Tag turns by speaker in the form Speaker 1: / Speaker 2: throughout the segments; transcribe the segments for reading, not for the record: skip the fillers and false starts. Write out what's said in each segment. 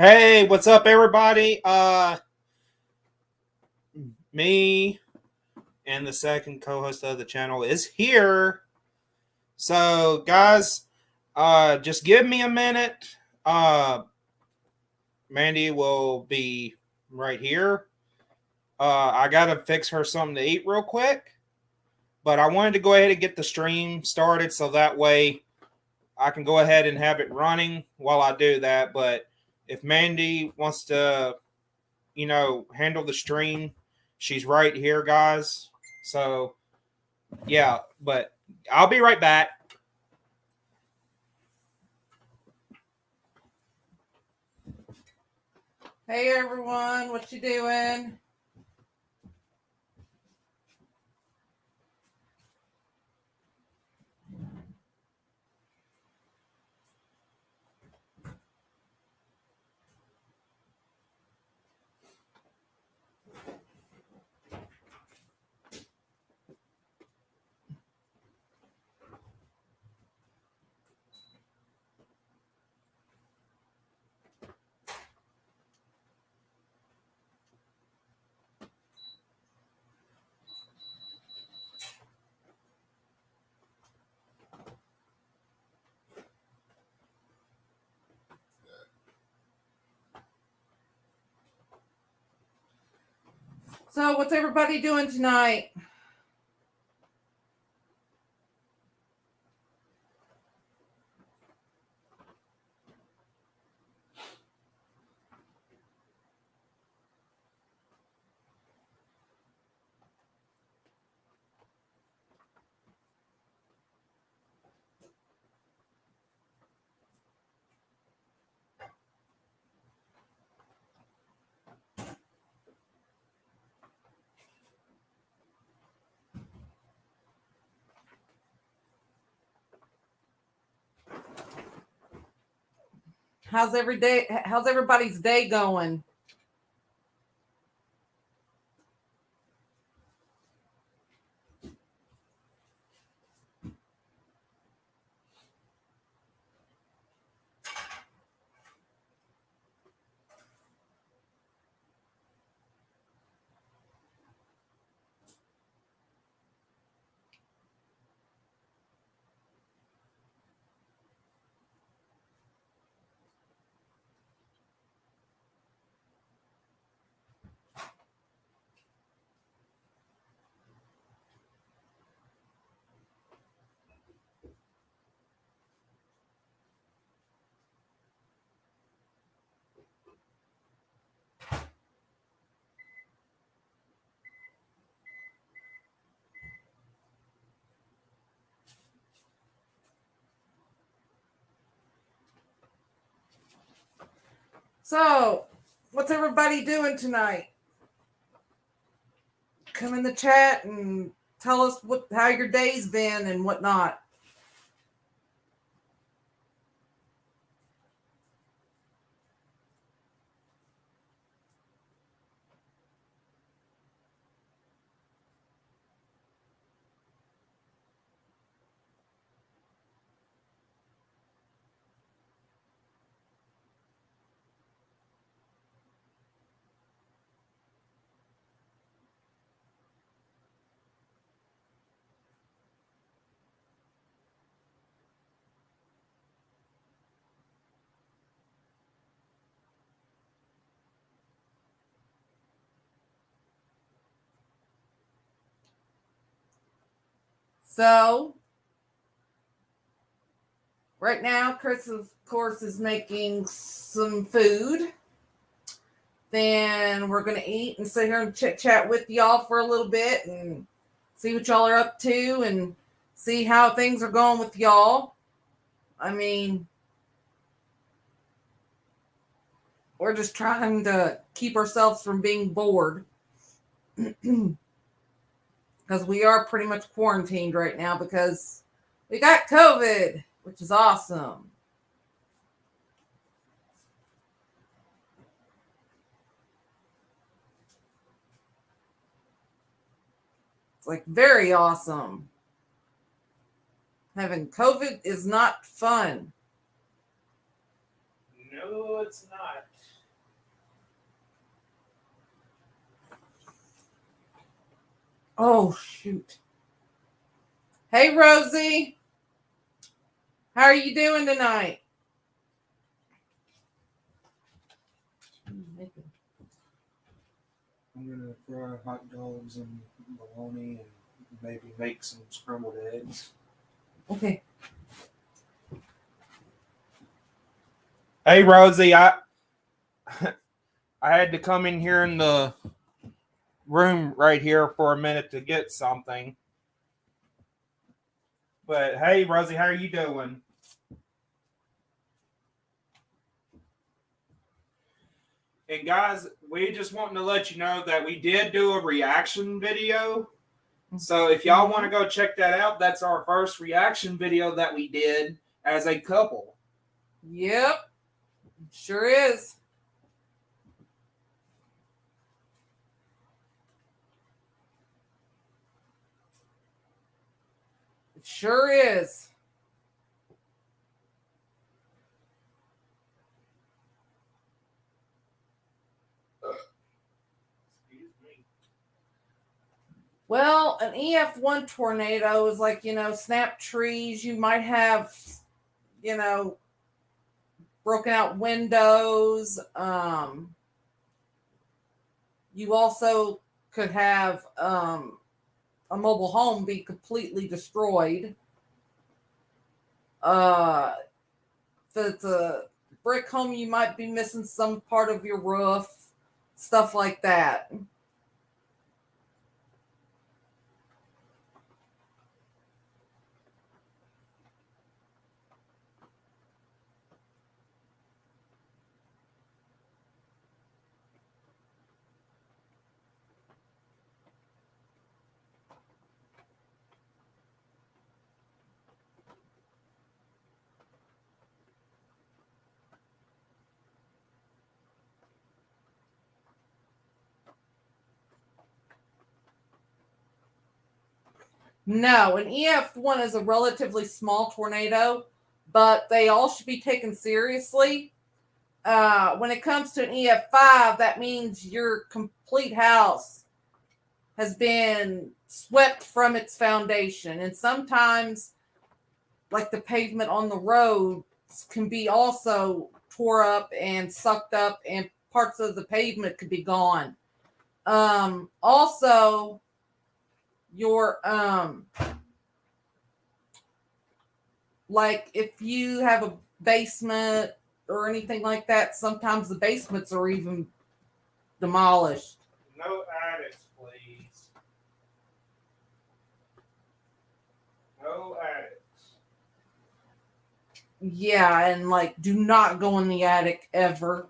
Speaker 1: Hey, what's up, everybody? Me and the second co-host of the channel is here. So, guys, just give me a minute. Mandy will be right here. I gotta fix her something to eat real quick, but I wanted to go ahead and get the stream started so that way I can go ahead and have it running while I do that. But if Mandy wants to handle the stream. She's right here, guys. So, yeah, but I'll be right back.
Speaker 2: Hey everyone, what you doing? So, what's everybody doing tonight? How's everybody's day going? So, what's everybody doing tonight? Come in the chat and tell us how your day's been and whatnot. So, right now, Chris, of course, is making some food. Then we're going to eat and sit here and chit chat with y'all for a little bit and see what y'all are up to and see how things are going with y'all. I mean, we're just trying to keep ourselves from being bored because we are pretty much quarantined right now because we got COVID, which is awesome. It's like very awesome. Having COVID is not fun.
Speaker 1: No, it's not.
Speaker 2: Oh, shoot. Hey, Rosie. How are you doing tonight?
Speaker 1: I'm gonna fry hot dogs and bologna and maybe make some scrambled eggs.
Speaker 2: Okay.
Speaker 1: Hey Rosie, I had to come in here in the room right here for a minute to get something. But hey Rosie, how are you doing? And guys, we just wanting to let you know that we did do a reaction video. So if y'all want to go check that out, that's our first reaction video that we did as a couple.
Speaker 2: Yep. Sure is. It sure is. Well, an EF1 tornado is like, snap trees. You might have, broken out windows. You also could have a mobile home be completely destroyed. If it's a brick home, you might be missing some part of your roof, stuff like that. No, an EF1 is a relatively small tornado, but they all should be taken seriously. When it comes to an EF5, that means your complete house has been swept from its foundation. And sometimes, like the pavement on the road, can be also tore up and sucked up, and parts of the pavement could be gone. Also, your like if you have a basement or anything like that, sometimes the basements are even demolished.
Speaker 1: No attics, please. No attics.
Speaker 2: Yeah, and like do not go in the attic ever.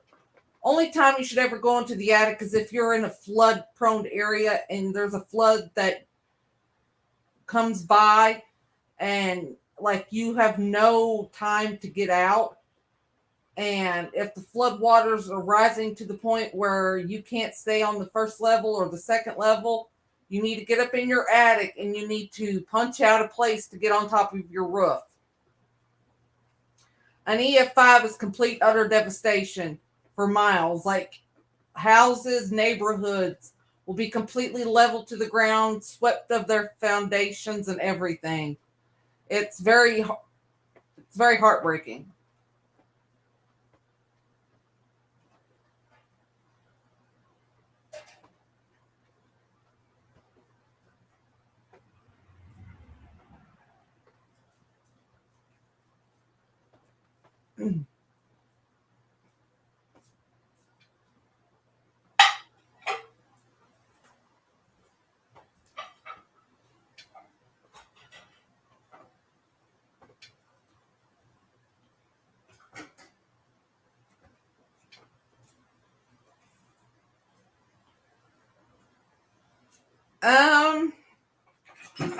Speaker 2: Only time you should ever go into the attic is if you're in a flood prone area and there's a flood that comes by and like you have no time to get out. And if the flood waters are rising to the point where you can't stay on the first level or the second level, you need to get up in your attic and you need to punch out a place to get on top of your roof. An EF5 is complete utter devastation for miles. Like houses, neighborhoods will be completely leveled to the ground, swept of their foundations and everything. It's very heartbreaking. Um,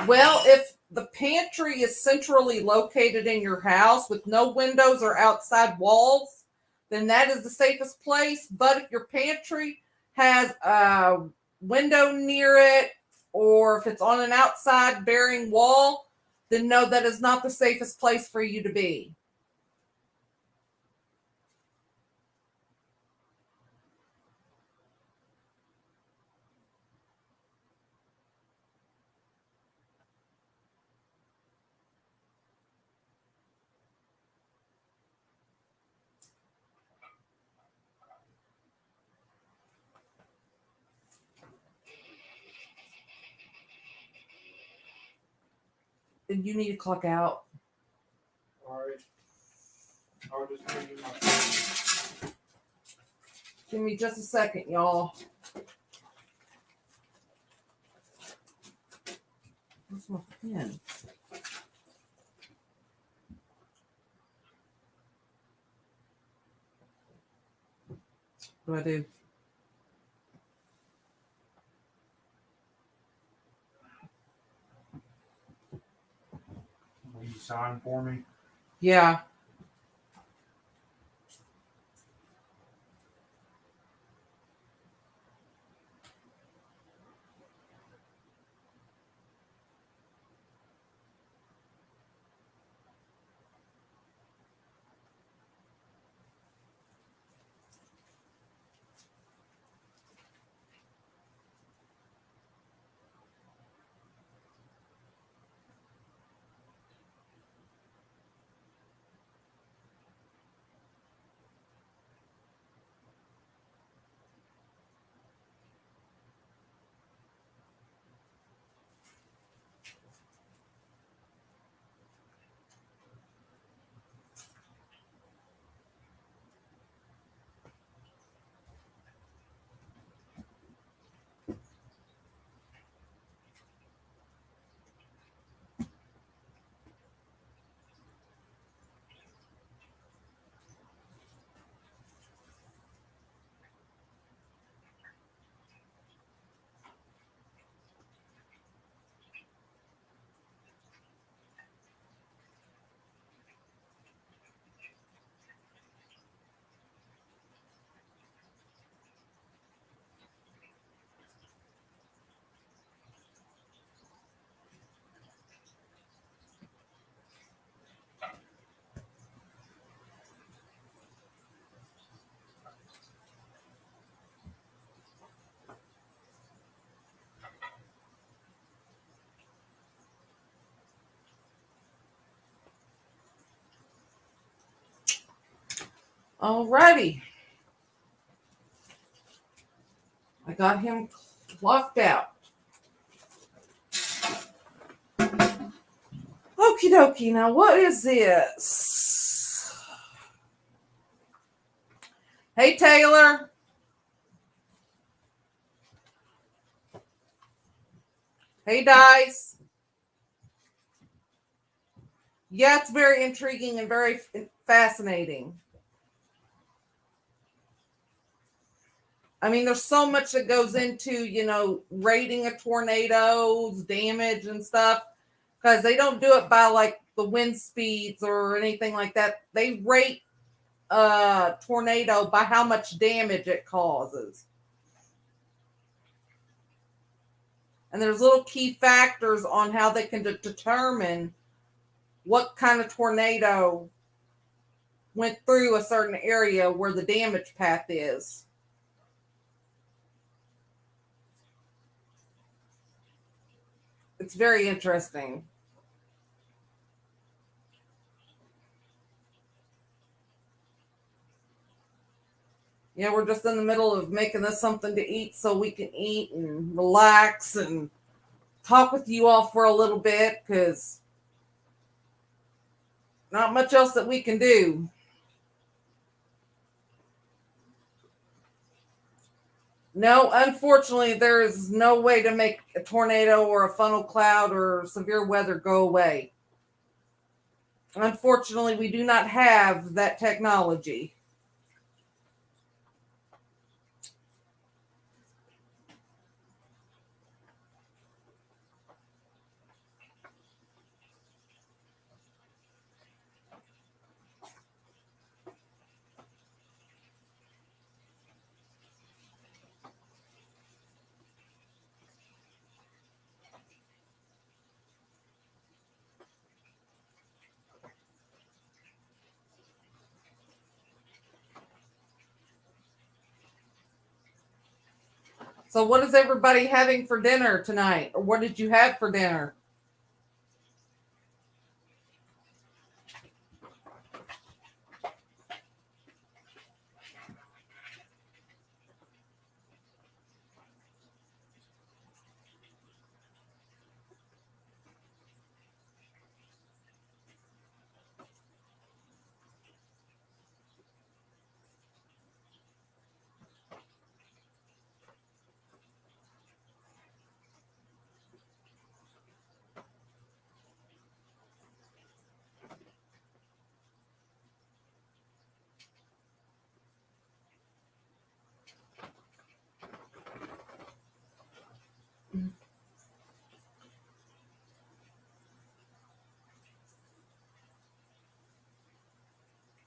Speaker 2: well, if the pantry is centrally located in your house with no windows or outside walls, then that is the safest place. But if your pantry has a window near it, or if it's on an outside bearing wall, then no, that is not the safest place for you to be. you need to clock out.
Speaker 1: All right. I'll just give you my.
Speaker 2: Give me just a second, y'all. Where's my pen? What do I do?
Speaker 1: Will you sign for me?
Speaker 2: Yeah. Alrighty. I got him clocked out. Okie dokie. Now, what is this? Hey, Taylor. Hey, Dice. Yeah, it's very intriguing and very fascinating. I mean, there's so much that goes into, rating a tornado's damage and stuff, because they don't do it by like the wind speeds or anything like that. They rate a tornado by how much damage it causes. And there's little key factors on how they can determine what kind of tornado went through a certain area where the damage path is. It's very interesting. Yeah, we're just in the middle of making us something to eat so we can eat and relax and talk with you all for a little bit, because not much else that we can do. No, unfortunately, there is no way to make a tornado or a funnel cloud or severe weather go away. Unfortunately, we do not have that technology. So what is everybody having for dinner tonight? Or what did you have for dinner?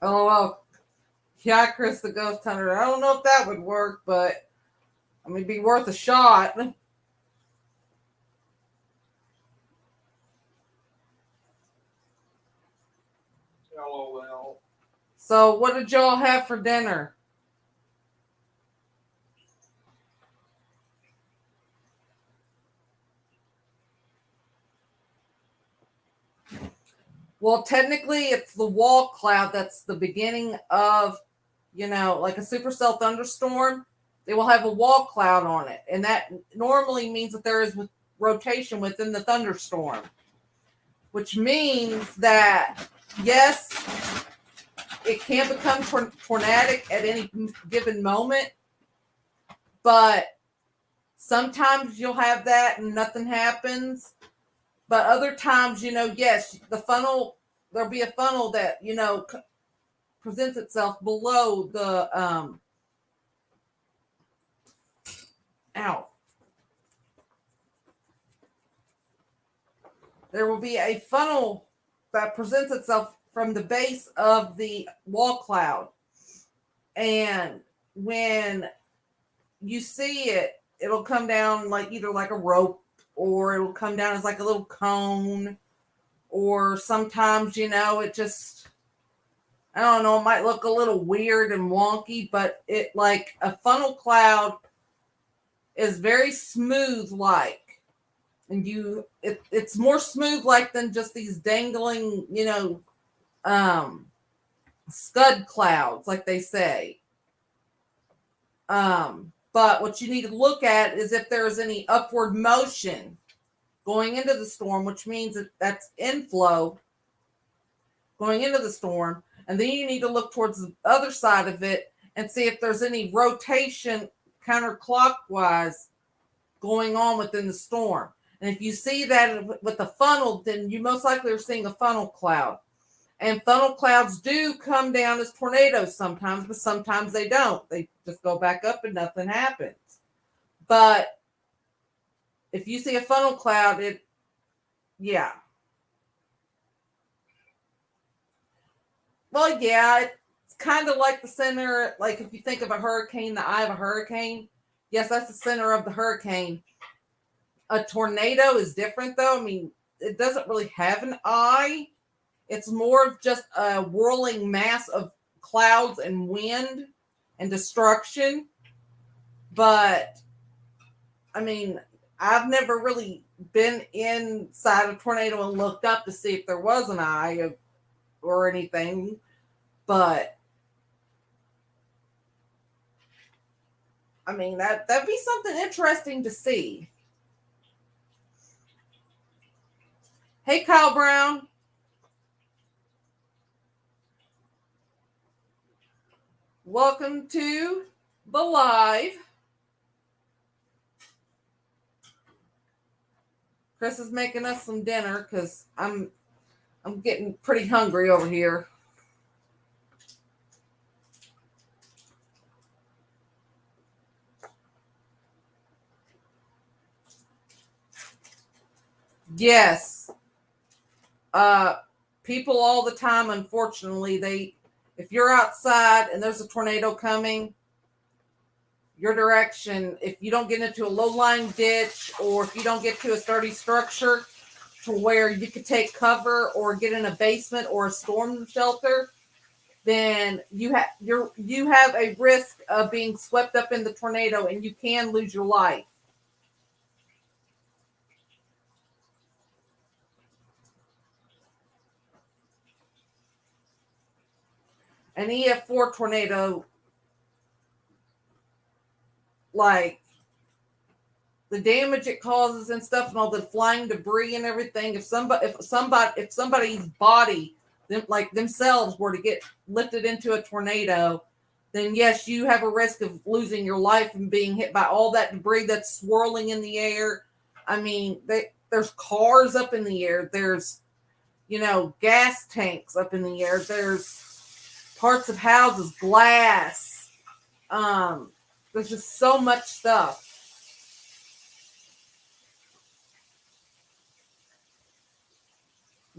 Speaker 2: Oh, well. Yeah, Chris the Ghost Hunter. I don't know if that would work, but I mean, it'd be worth a shot.
Speaker 1: LOL.
Speaker 2: So, what did y'all have for dinner? Well, technically, it's the wall cloud that's the beginning of, like a supercell thunderstorm. They will have a wall cloud on it, and that normally means that there is rotation within the thunderstorm, which means that, yes, it can become tornadic at any given moment, but sometimes you'll have that and nothing happens. But other times, yes, there'll be a funnel that, presents itself below the, ow. There will be a funnel that presents itself from the base of the wall cloud. And when you see it, it'll come down like either like a rope, or it'll come down as like a little cone, or sometimes, it just, I don't know, it might look a little weird and wonky, but it, like a funnel cloud, is very smooth like. And it's more smooth like than just these dangling, scud clouds, like they say. But what you need to look at is if there's any upward motion going into the storm, which means that's inflow going into the storm. And then you need to look towards the other side of it and see if there's any rotation counterclockwise going on within the storm. And if you see that with a funnel, then you most likely are seeing a funnel cloud. And funnel clouds do come down as tornadoes sometimes, but sometimes they don't. They just go back up and nothing happens. But if you see a funnel cloud, yeah. Well, yeah, it's kind of like the center, like if you think of a hurricane, the eye of a hurricane. Yes, that's the center of the hurricane. A tornado is different, though. I mean, it doesn't really have an eye. It's more of just a whirling mass of clouds and wind and destruction. But, I mean, I've never really been inside a tornado and looked up to see if there was an eye or anything. But, I mean, that'd be something interesting to see. Hey, Kyle Brown. Welcome to the live. Chris is making us some dinner because I'm getting pretty hungry over here. Yes. People all the time, unfortunately, if you're outside and there's a tornado coming, your direction, if you don't get into a low-lying ditch, or if you don't get to a sturdy structure to where you could take cover or get in a basement or a storm shelter, then you have a risk of being swept up in the tornado, and you can lose your life. An EF4 tornado, like the damage it causes and stuff, and all the flying debris and everything. If somebody's body, like themselves, were to get lifted into a tornado, then yes, you have a risk of losing your life and being hit by all that debris that's swirling in the air. I mean, there's cars up in the air. There's, gas tanks up in the air. There's parts of houses, glass. There's just so much stuff.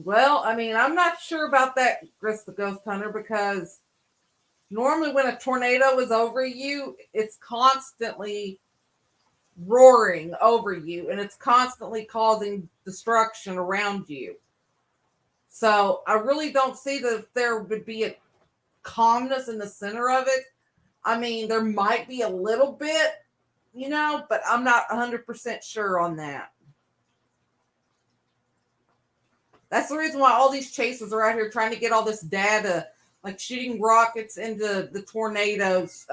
Speaker 2: Well, I mean, I'm not sure about that, Chris the Ghost Hunter, because normally when a tornado is over you, it's constantly roaring over you and it's constantly causing destruction around you. So I really don't see that there would be a calmness in the center of it. I mean, there might be a little bit, but I'm not 100% sure on that. That's the reason why all these chasers are out here trying to get all this data, like shooting rockets into the tornadoes,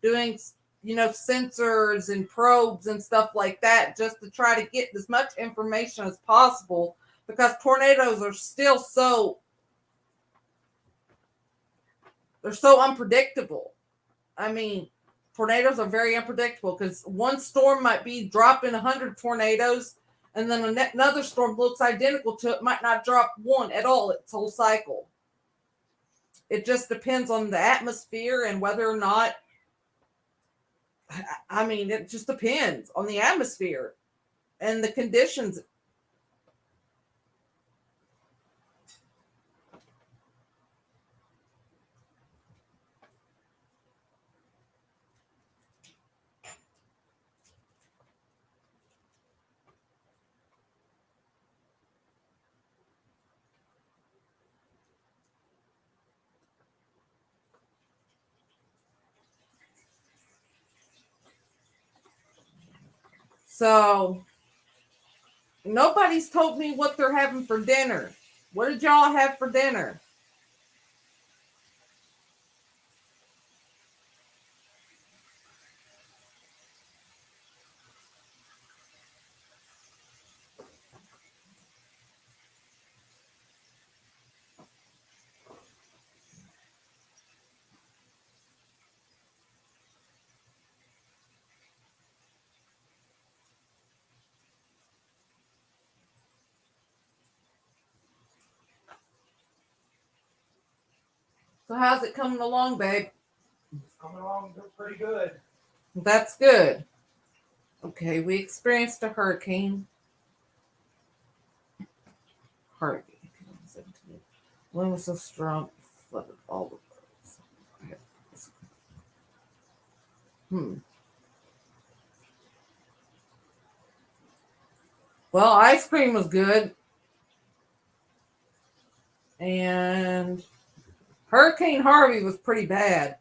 Speaker 2: doing, sensors and probes and stuff like that, just to try to get as much information as possible, because tornadoes are still they're so unpredictable. I mean, tornadoes are very unpredictable because one storm might be dropping 100 tornadoes, and then another storm looks identical to it, might not drop one at all its whole cycle. It just depends on the atmosphere and whether or not, I mean, it just depends on the atmosphere and the conditions. So nobody's told me what they're having for dinner. What did y'all have for dinner? So how's it coming along, babe?
Speaker 1: It's coming along pretty good.
Speaker 2: That's good. Okay, we experienced a hurricane. Harvey. Wind was so strong, it flooded all the roads. Well, ice cream was good. And Hurricane Harvey was pretty bad.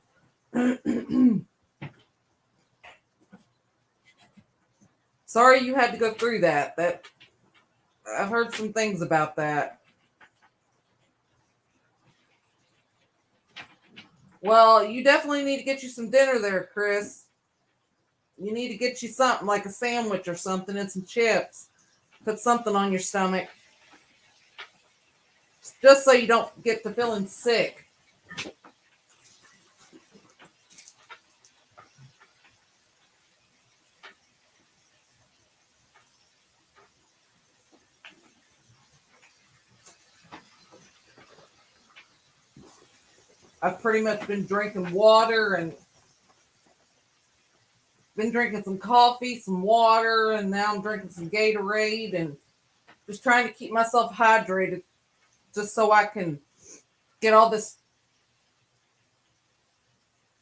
Speaker 2: Sorry you had to go through that. I've heard some things about that. Well, you definitely need to get you some dinner there, Chris. You need to get you something like a sandwich or something and some chips. Put something on your stomach. Just so you don't get to feeling sick. I've pretty much been drinking water and been drinking some coffee, some water, and now I'm drinking some Gatorade and just trying to keep myself hydrated just so I can get all this,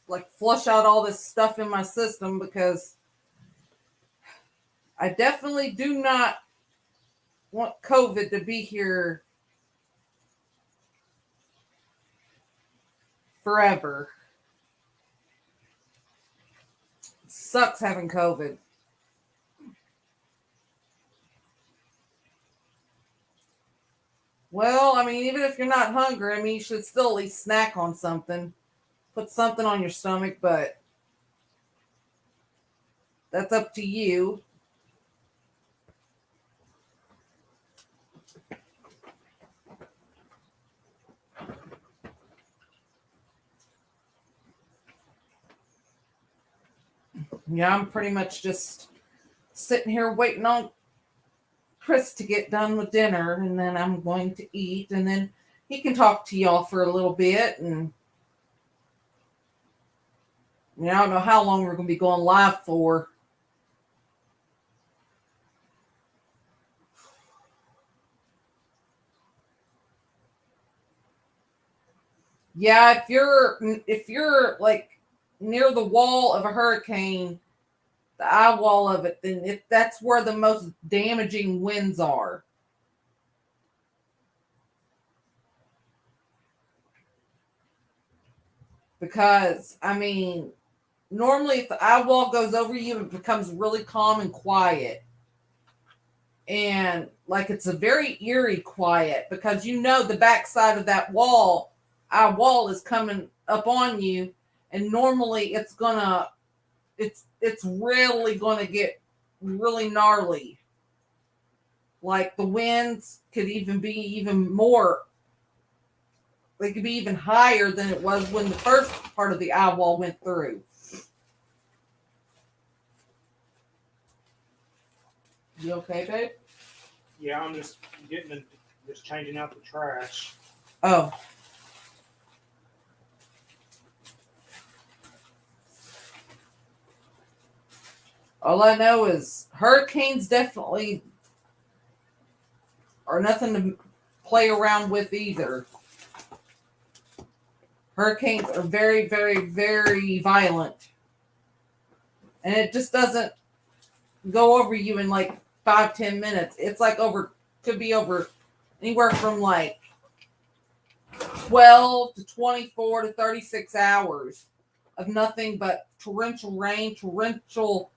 Speaker 2: like flush out all this stuff in my system, because I definitely do not want COVID to be here forever. It sucks having COVID. Well, I mean, even if you're not hungry, I mean, you should still at least snack on something. Put something on your stomach, but that's up to you. Yeah, I'm pretty much just sitting here waiting on Chris to get done with dinner, and then I'm going to eat, and then he can talk to y'all for a little bit. And I don't know how long we're going to be going live for. Yeah, if you're like near the wall of a hurricane, the eye wall of it, then that's where the most damaging winds are. Because I mean, normally if the eye wall goes over you, it becomes really calm and quiet. And like it's a very eerie quiet because you know the backside of that eye wall is coming up on you, and normally it's really gonna get really gnarly. Like the winds could even be even more, they could be even higher than it was when the first part of the eye wall went through. You okay, babe?
Speaker 1: Yeah, I'm just just changing out the trash.
Speaker 2: Oh, all I know is hurricanes definitely are nothing to play around with either. Hurricanes are very, very, very violent. And it just doesn't go over you in like 5-10 minutes. It's like could be over anywhere from like 12 to 24 to 36 hours of nothing but torrential rain, torrential,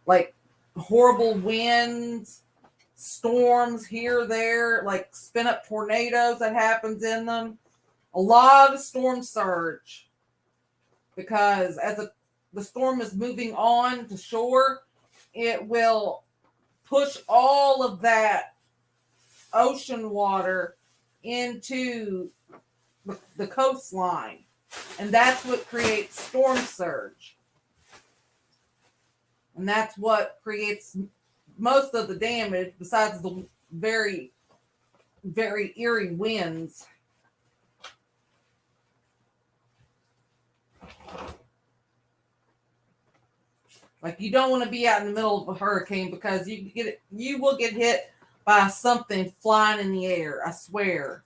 Speaker 2: like horrible winds, storms here, there, like spin up tornadoes that happens in them. A lot of storm surge because the storm is moving on to shore, it will push all of that ocean water into the coastline. And that's what creates storm surge. And that's what creates most of the damage, besides the very, very eerie winds. Like you don't want to be out in the middle of a hurricane because you will get hit by something flying in the air. I swear.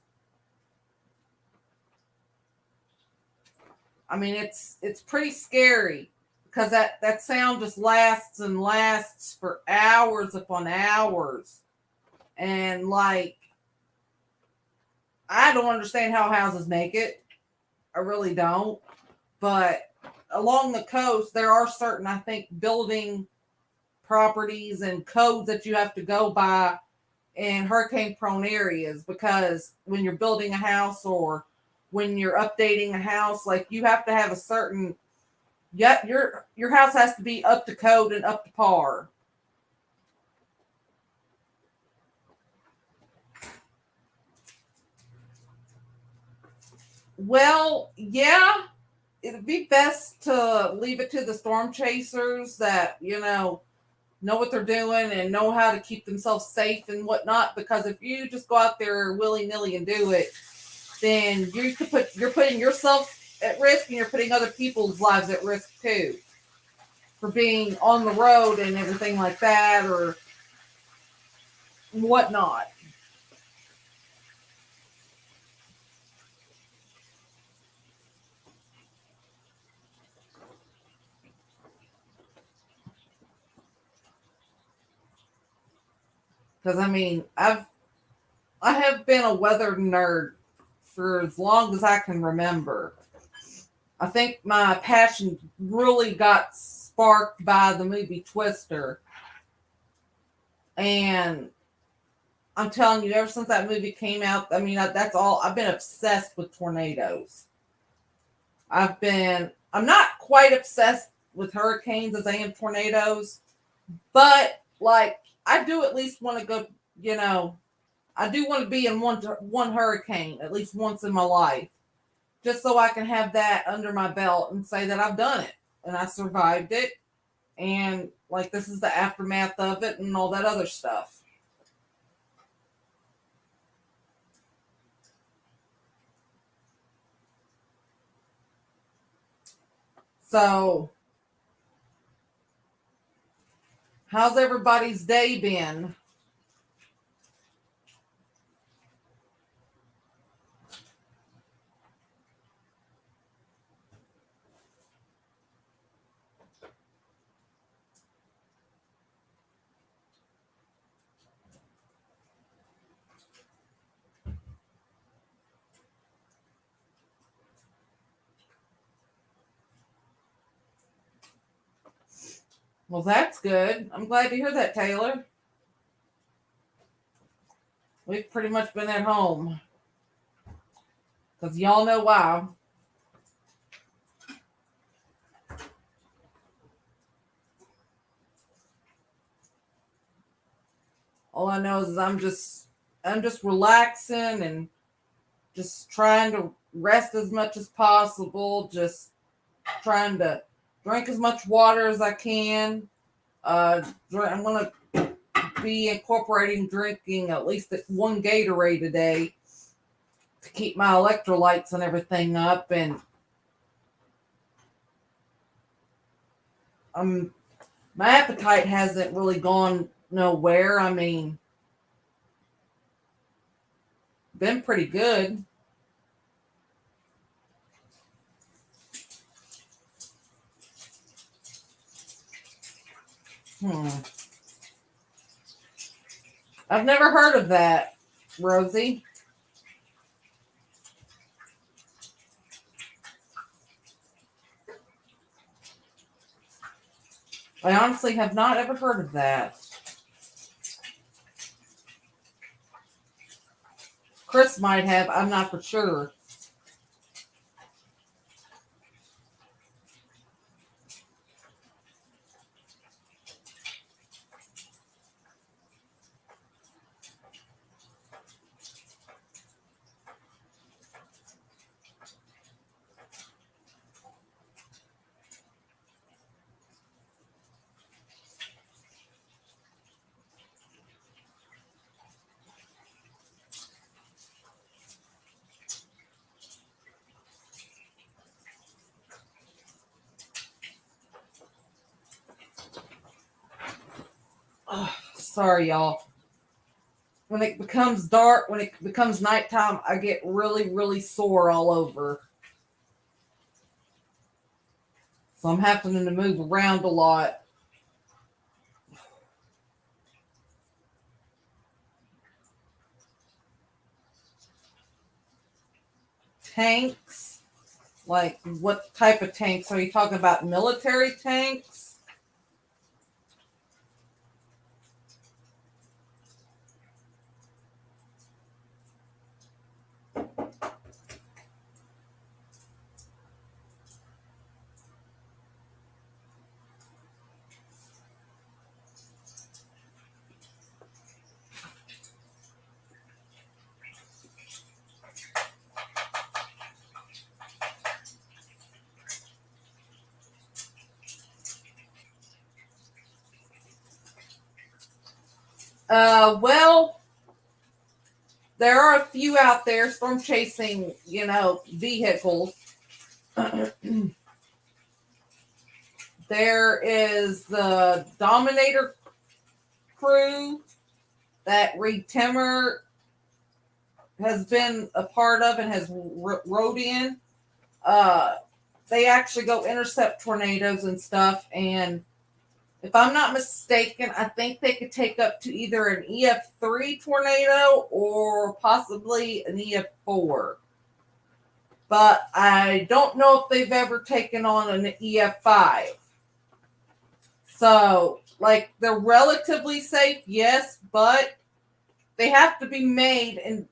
Speaker 2: I mean, it's pretty scary because that sound just lasts and lasts for hours upon hours, and like I don't understand how houses make it. I really don't. But along the coast, there are certain, I think, building properties and codes that you have to go by in hurricane prone areas, because when you're building a house or when you're updating a house, like you have to have a certain, yep, your house has to be up to code and up to par. Well, yeah, it'd be best to leave it to the storm chasers that, know what they're doing and know how to keep themselves safe and whatnot. Because if you just go out there willy nilly and do it, then you're putting yourself at risk, and you're putting other people's lives at risk too, for being on the road and everything like that or whatnot. Because I mean, I have been a weather nerd for as long as I can remember. I think my passion really got sparked by the movie Twister. And I'm telling you, ever since that movie came out, I mean, that's all. I've been obsessed with tornadoes. I'm not quite obsessed with hurricanes as I am tornadoes, but like, I do at least want to go, I do want to be in one hurricane at least once in my life, just so I can have that under my belt and say that I've done it and I survived it. And like, this is the aftermath of it and all that other stuff. So, how's everybody's day been? Well, that's good. I'm glad to hear that, Taylor. We've pretty much been at home. Because y'all know why. All I know is I'm just relaxing and just trying to rest as much as possible, just trying to drink as much water as I can. I'm going to be incorporating drinking at least one Gatorade a day to keep my electrolytes and everything up. And my appetite hasn't really gone nowhere. I mean, been pretty good. I've never heard of that, Rosie. I honestly have not ever heard of that. Chris might have. I'm not for sure. Oh, sorry, y'all. When it becomes dark, when it becomes nighttime, I get really, really sore all over. So I'm having to move around a lot. Tanks? Like, what type of tanks? Are you talking about military tanks? Well, there are a few out there storm chasing, vehicles. There is the Dominator crew that Reed Timmer has been a part of and has rode in. They actually go intercept tornadoes and stuff. And if I'm not mistaken, I think they could take up to either an EF3 tornado or possibly an EF4. But I don't know if they've ever taken on an EF5. So, like, they're relatively safe, yes, but they have to be made in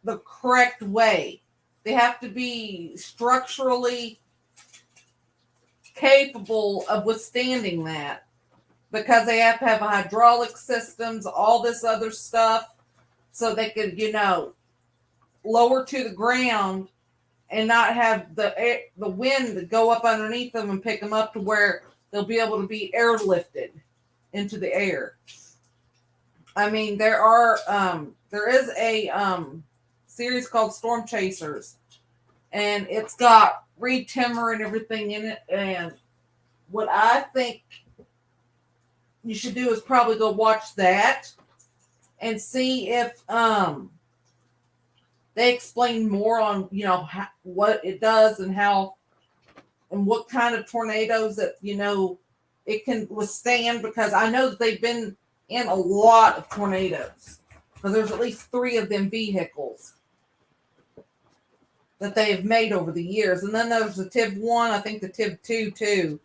Speaker 2: the correct way. They have to be structurally capable of withstanding that because they have to have hydraulic systems, all this other stuff, so they could, lower to the ground and not have the wind to go up underneath them and pick them up to where they'll be able to be airlifted into the air. I mean, there is a series called Storm Chasers, and it's got Reed Timmer and everything in it. And what I think you should do is probably go watch that and see if they explain more on what it does and how and what kind of tornadoes that it can withstand, because I know that they've been in a lot of tornadoes because there's at least 3 of them vehicles that they have made over the years. And then there's the TIV 1, I think the TIV 2 too.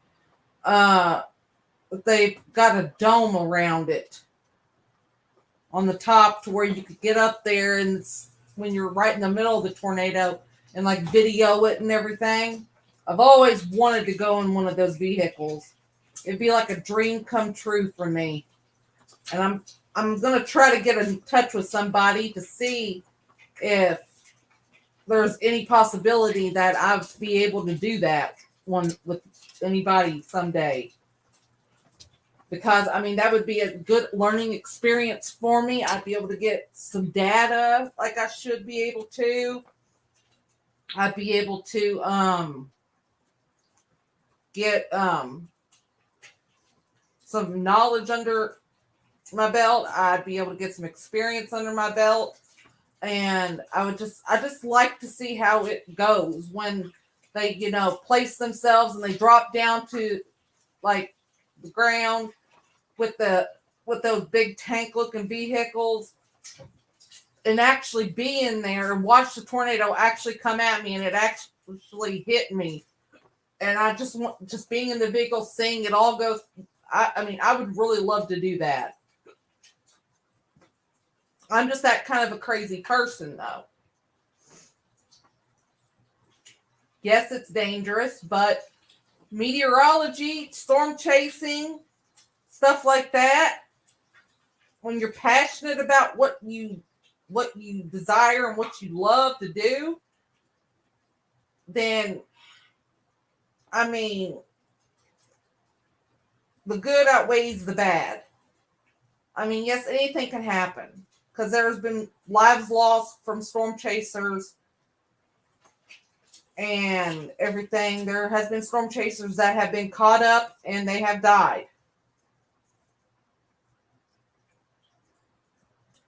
Speaker 2: they've got a dome around it on the top to where you could get up there and when you're right in the middle of the tornado and like video it and everything. I've always wanted to go in one of those vehicles. It'd be like a dream come true for me. And I'm gonna try to get in touch with somebody to see if there's any possibility that I'd be able to do that one with anybody someday. Because I mean that would be a good learning experience for me. I'd be able to get some data like I should be able to. I'd be able to get some knowledge under my belt. I'd be able to get some experience under my belt. And I just like to see how it goes when they, place themselves and they drop down to like the ground with those big tank looking vehicles and actually be in there and watch the tornado actually come at me and it actually hit me. And I just want being in the vehicle, seeing it all go. I mean, I would really love to do that. I'm just that kind of a crazy person, though. Yes, it's dangerous, but meteorology, storm chasing, stuff like that, when you're passionate about what you desire and what you love to do, then, I mean, the good outweighs the bad. I mean, yes, anything can happen because there's been lives lost from storm chasers and everything. There has been storm chasers that have been caught up and they have died.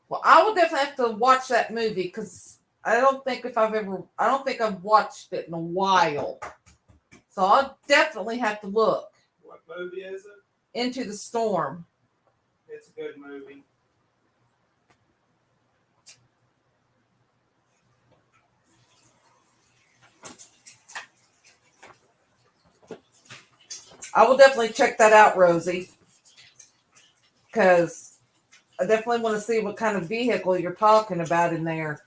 Speaker 2: Well, I will definitely have to watch that movie because I don't think I've watched it in a while. So I'll definitely have to look.
Speaker 1: What movie is it?
Speaker 2: Into the Storm.
Speaker 1: It's a good movie.
Speaker 2: I will definitely check that out, Rosie. Because I definitely want to see what kind of vehicle you're talking about in there.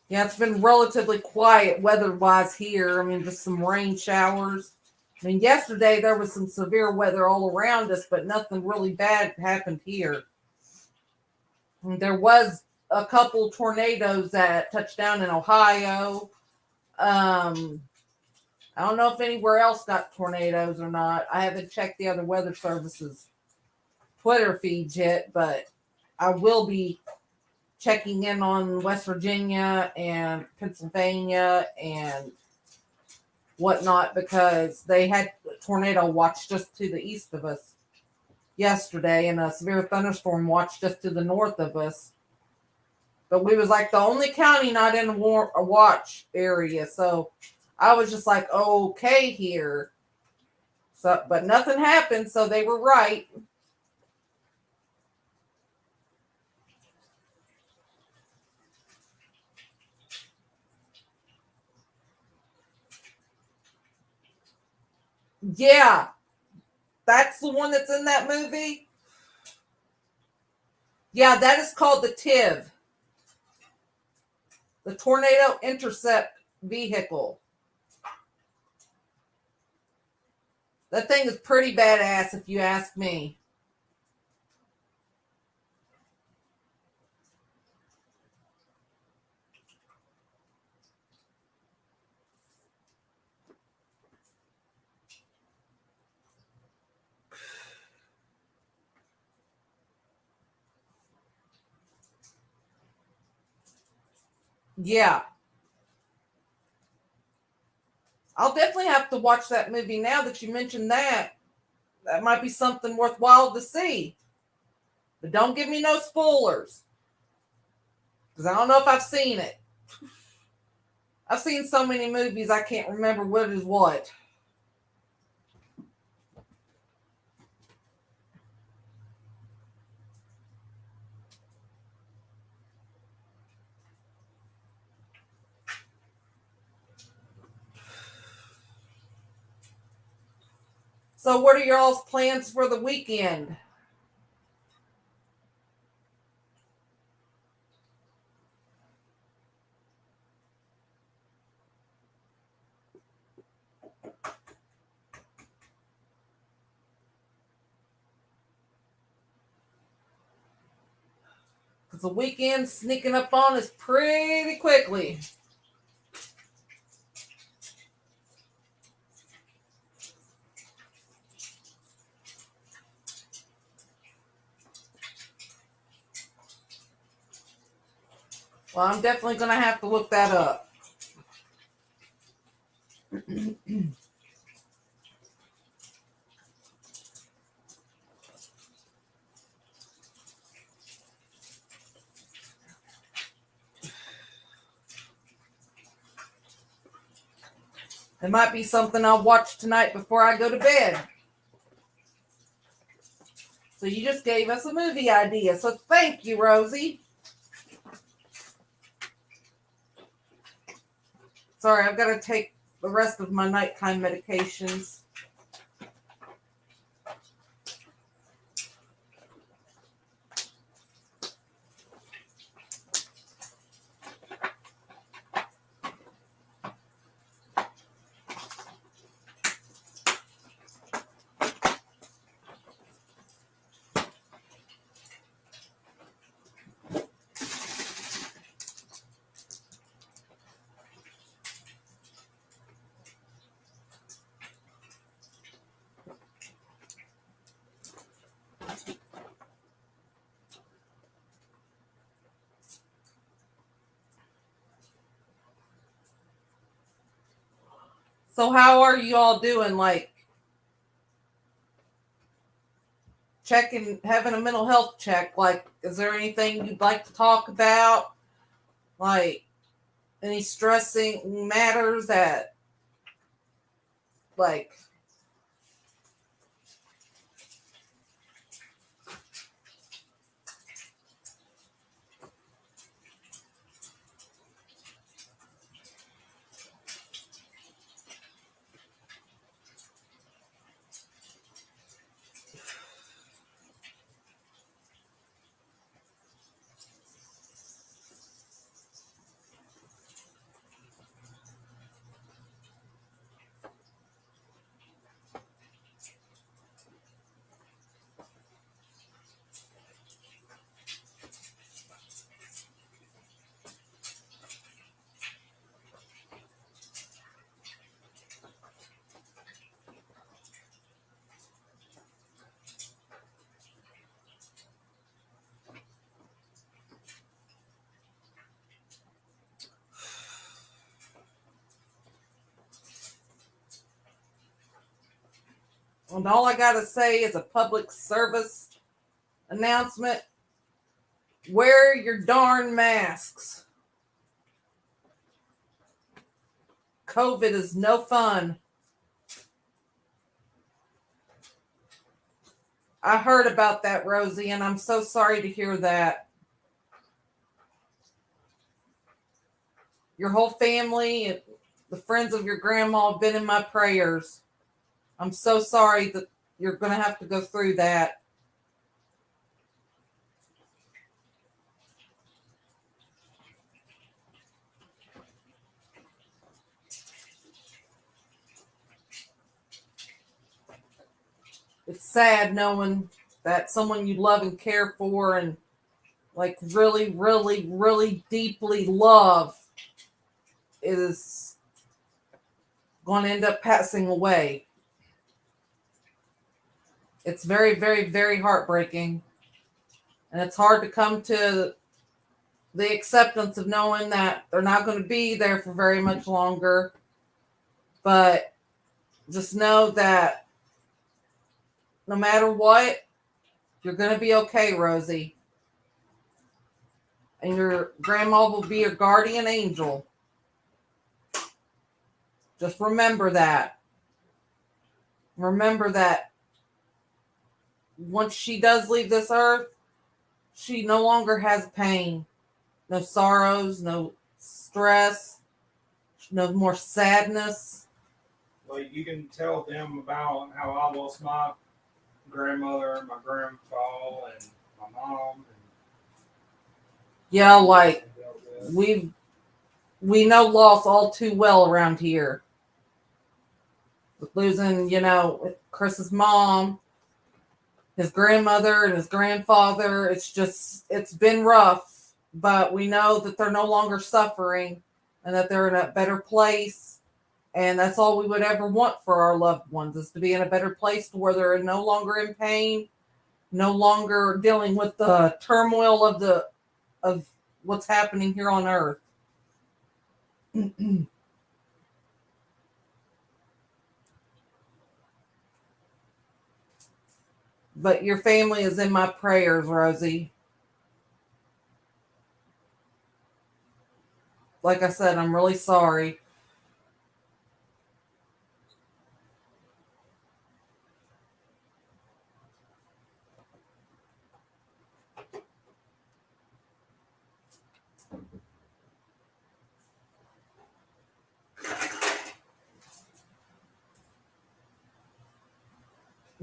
Speaker 2: Yeah, it's been relatively quiet weather-wise here. I mean, just some rain showers. I mean, yesterday there was some severe weather all around us, but nothing really bad happened here. And there was a couple tornadoes that touched down in Ohio. I don't know if anywhere else got tornadoes or not. I haven't checked the other weather services Twitter feeds yet, but I will be checking in on West Virginia and Pennsylvania and whatnot because they had a tornado watch just to the east of us yesterday and a severe thunderstorm watch just to the north of us. But we was like the only county not in a watch area, so I was just like, okay here. So, but nothing happened, so they were right. Yeah, that's the one that's in that movie. Yeah, that is called the TIV, the Tornado Intercept Vehicle. That thing is pretty badass, if you ask me. Yeah. I'll definitely have to watch that movie now that you mentioned that. That might be something worthwhile to see. But don't give me no spoilers. Because I don't know if I've seen it. I've seen so many movies I can't remember what is what. So, what are y'all's plans for the weekend? Because the weekend's sneaking up on us pretty quickly. Well, I'm definitely going to have to look that up. It might be something I'll watch tonight before I go to bed. So you just gave us a movie idea. So thank you, Rosie. Sorry, I've got to take the rest of my nighttime medications. So how are you all doing? Like checking, having a mental health check. Like, is there anything you'd like to talk about? Like any stressing matters that like and all I gotta say is a public service announcement. Wear your darn masks. COVID is no fun. I heard about that, Rosie, and I'm so sorry to hear that. Your whole family and the friends of your grandma have been in my prayers. I'm so sorry that you're going to have to go through that. It's sad knowing that someone you love and care for and like really, really, really deeply love is going to end up passing away. It's very, very, very heartbreaking. And it's hard to come to the acceptance of knowing that they're not going to be there for very much longer. But just know that no matter what, you're going to be okay, Rosie. And your grandma will be your guardian angel. Just remember that. Remember that once she does leave this earth, she no longer has pain, no sorrows, no stress, no more sadness.
Speaker 1: But you can tell them about how I lost my grandmother, my grandpa, and my mom.
Speaker 2: Yeah, like we know loss all too well around here. With losing, Chris's mom, his grandmother, and his grandfather. It's been rough, but we know that they're no longer suffering and that they're in a better place. And that's all we would ever want for our loved ones, is to be in a better place to where they're no longer in pain, no longer dealing with the turmoil of what's happening here on earth. But your family is in my prayers, Rosie. Like I said, I'm really sorry.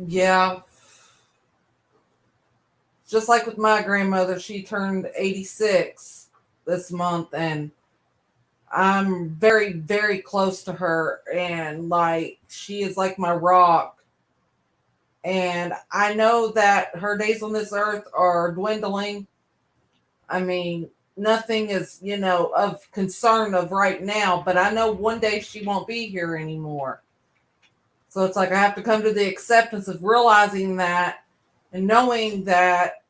Speaker 2: Yeah. Just like with my grandmother, she turned 86 this month, and I'm very, very close to her, and like she is like my rock. And I know that her days on this earth are dwindling. I mean, nothing is, of concern of right now, but I know one day she won't be here anymore. So it's like I have to come to the acceptance of realizing that and knowing that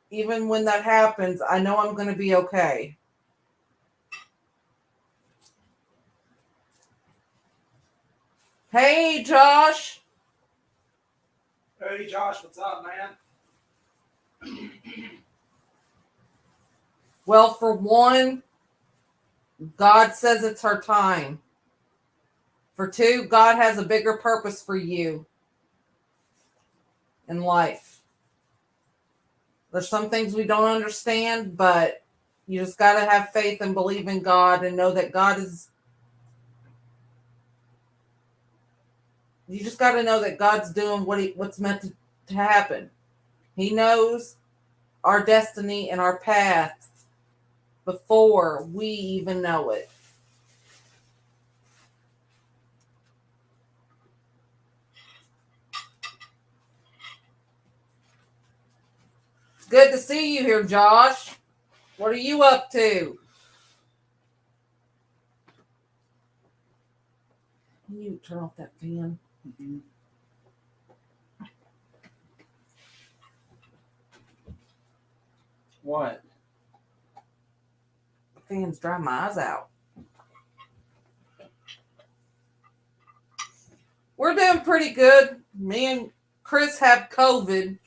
Speaker 2: even when that happens, I know I'm going to be okay. Hey, Josh.
Speaker 1: Hey, Josh, what's up, man?
Speaker 2: Well, for one, God says it's her time. For two, God has a bigger purpose for you in life. There's some things we don't understand, but you just got to have faith and believe in God and know that God is. You just got to know that God's doing what's meant to happen. He knows our destiny and our path before we even know it. Good to see you here, Josh. What are you up to? Can you turn off that fan?
Speaker 1: Mm-hmm. What?
Speaker 2: The fan's drying my eyes out. We're doing pretty good. Me and Chris have COVID.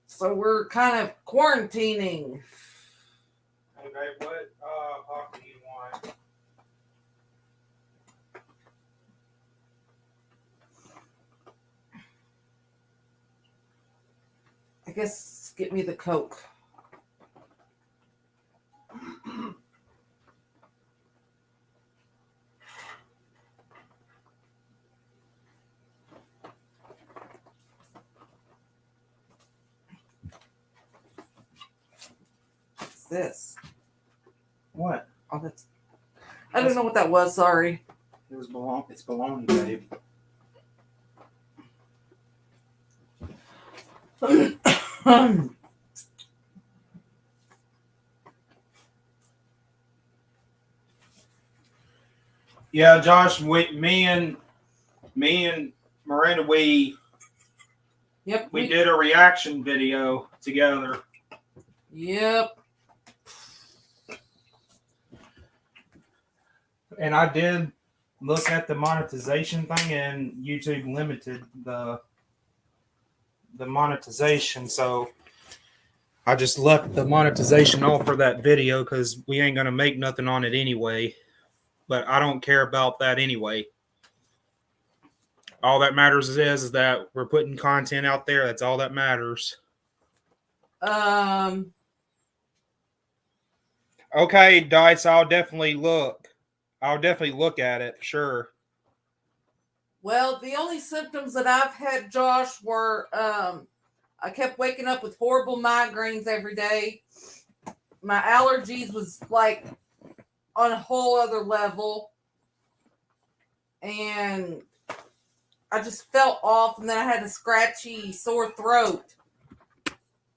Speaker 2: So we're kind of quarantining.
Speaker 1: Hey, babe, what hockey do you want?
Speaker 2: I guess get me the Coke. What's this?
Speaker 1: What?
Speaker 2: Oh, that's. I don't know what that was. Sorry.
Speaker 1: It was It's bologna, babe. Yeah, Josh, me and Miranda, we did a reaction video together.
Speaker 2: Yep.
Speaker 1: And I did look at the monetization thing, and YouTube limited the monetization, so I just left the monetization off for that video because we ain't gonna make nothing on it anyway. But I don't care about that anyway. All that matters is that we're putting content out there. That's all that matters. Okay, Dice, I'll definitely look. I'll definitely look at it, sure.
Speaker 2: Well, the only symptoms that I've had, Josh, were I kept waking up with horrible migraines every day. My allergies was like on a whole other level. And I just felt off, and then I had a scratchy, sore throat.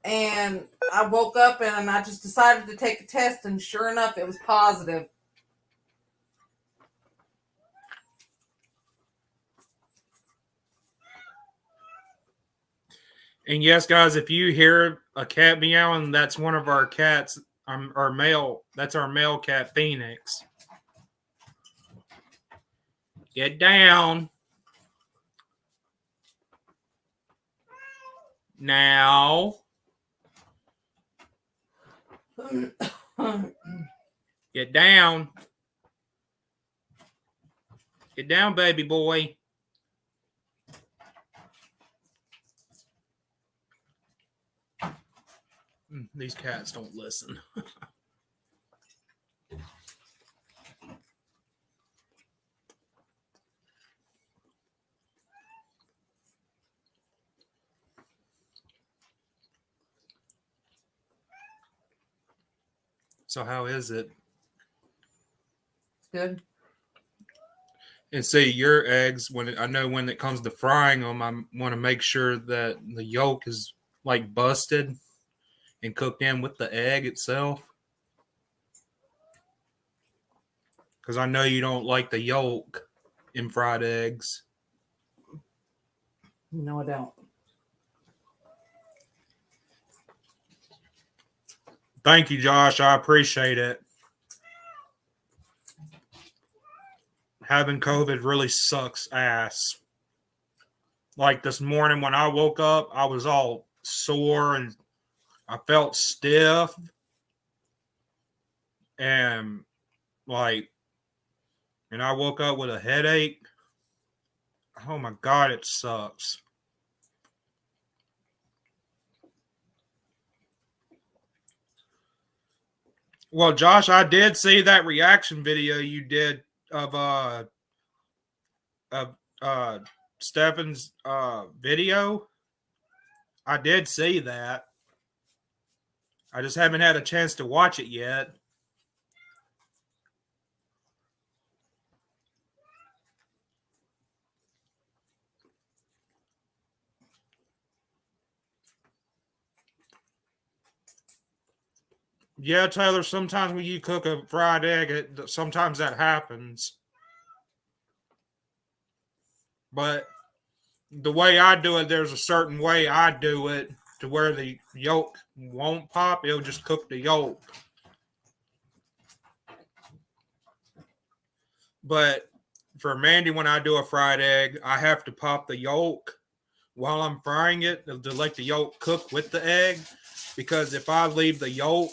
Speaker 2: And I woke up and I just decided to take a test, and sure enough, it was positive.
Speaker 1: And yes, guys, if you hear a cat meowing, that's one of our cats, our male. That's our male cat, Phoenix. Get down. Now. Get down. Get down, baby boy. These cats don't listen. So how is it?
Speaker 2: It's good.
Speaker 1: And see, your eggs, when it comes to frying them, I want to make sure that the yolk is like busted and cooked in with the egg itself. Because I know you don't like the yolk in fried eggs.
Speaker 2: No, I don't.
Speaker 1: Thank you, Josh. I appreciate it. Having COVID really sucks ass. Like this morning when I woke up, I was all sore and I felt stiff. And and I woke up with a headache. Oh my God, it sucks. Well, Josh, I did see that reaction video you did of Stefan's video. I did see that. I just haven't had a chance to watch it yet. Yeah, Taylor, sometimes when you cook a fried egg, sometimes that happens. But the way I do it, there's a certain way I do it to where the yolk won't pop. It'll just cook the yolk. But for Mandy, when I do a fried egg, I have to pop the yolk while I'm frying it to let the yolk cook with the egg. Because if I leave the yolk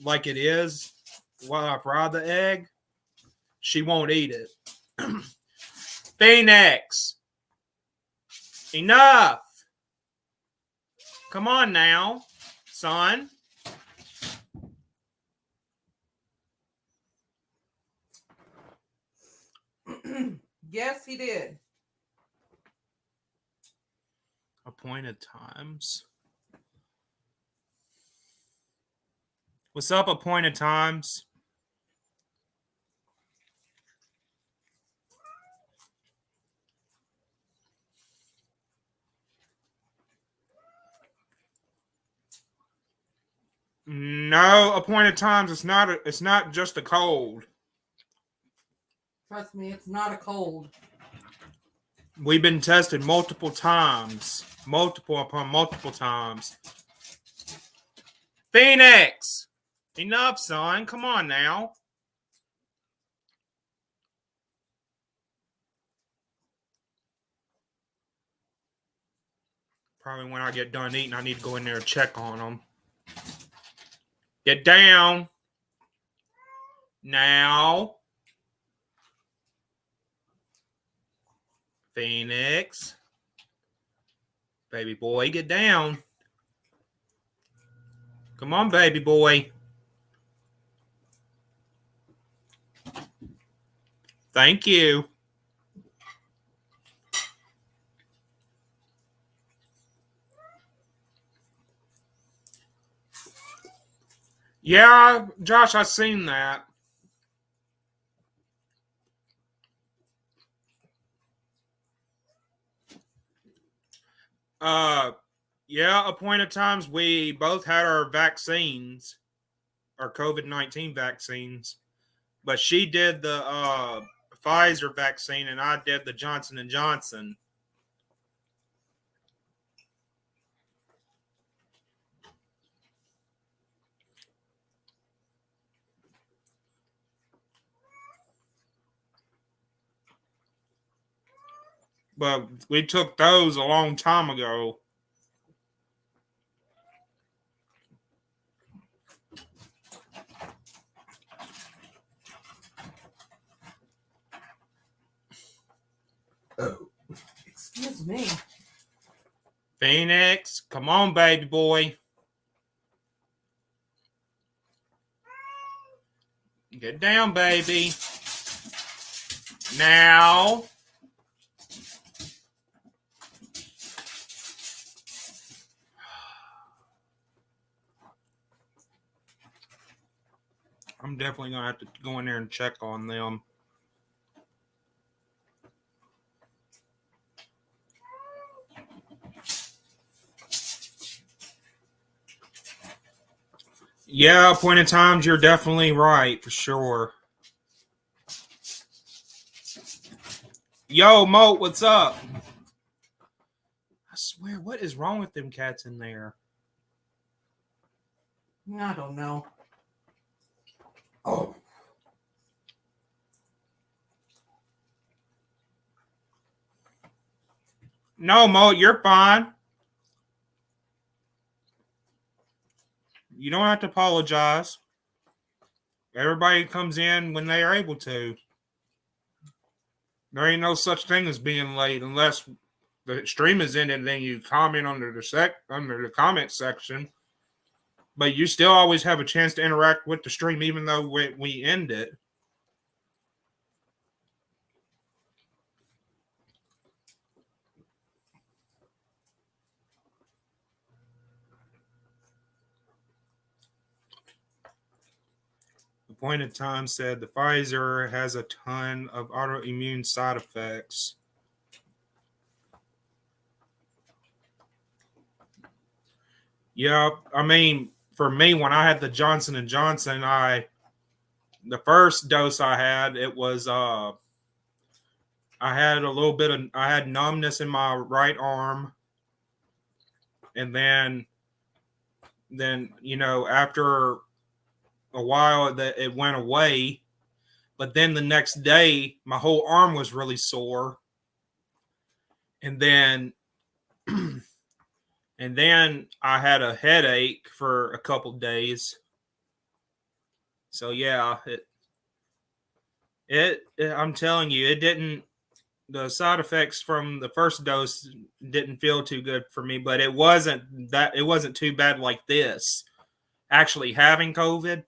Speaker 1: like it is while I fry the egg, she won't eat it. Phoenix, enough. Come on now, son.
Speaker 2: Yes, he did.
Speaker 1: Appointed times. What's up, appointed times? No, appointed times. It's not just a cold.
Speaker 2: Trust me, it's not a cold.
Speaker 1: We've been tested multiple times. Multiple upon multiple times. Phoenix! Enough, son. Come on now. Probably when I get done eating, I need to go in there and check on them. Get down. Now. Phoenix. Baby boy, get down. Come on, baby boy. Thank you. Yeah, Josh, I seen that. Uh, yeah, appointed times we both had our vaccines, our COVID-19 vaccines, but she did the Pfizer vaccine and I did the Johnson and Johnson. But we took those a long time ago.
Speaker 2: Excuse me.
Speaker 1: Phoenix, come on, baby boy. Get down, baby. Now. I'm definitely going to have to go in there and check on them. Yeah, appointed times, you're definitely right, for sure. Yo, Moat, what's up? I swear, what is wrong with them cats in there?
Speaker 2: I don't know.
Speaker 1: Oh. No, Moat, you're fine. You don't have to apologize. Everybody comes in when they are able to. There ain't no such thing as being late unless the stream is ended and then you comment under the comment section. But you still always have a chance to interact with the stream even though we end it. Appointed time said the Pfizer has a ton of autoimmune side effects. Yeah, I mean, for me, when I had the Johnson and Johnson, the first dose I had, it was I had I had numbness in my right arm, and then after a while that it went away, but then the next day my whole arm was really sore, and then and then I had a headache for a couple days. So yeah, I'm telling you, it didn't. The side effects from the first dose didn't feel too good for me, but it wasn't too bad like this. Actually having COVID,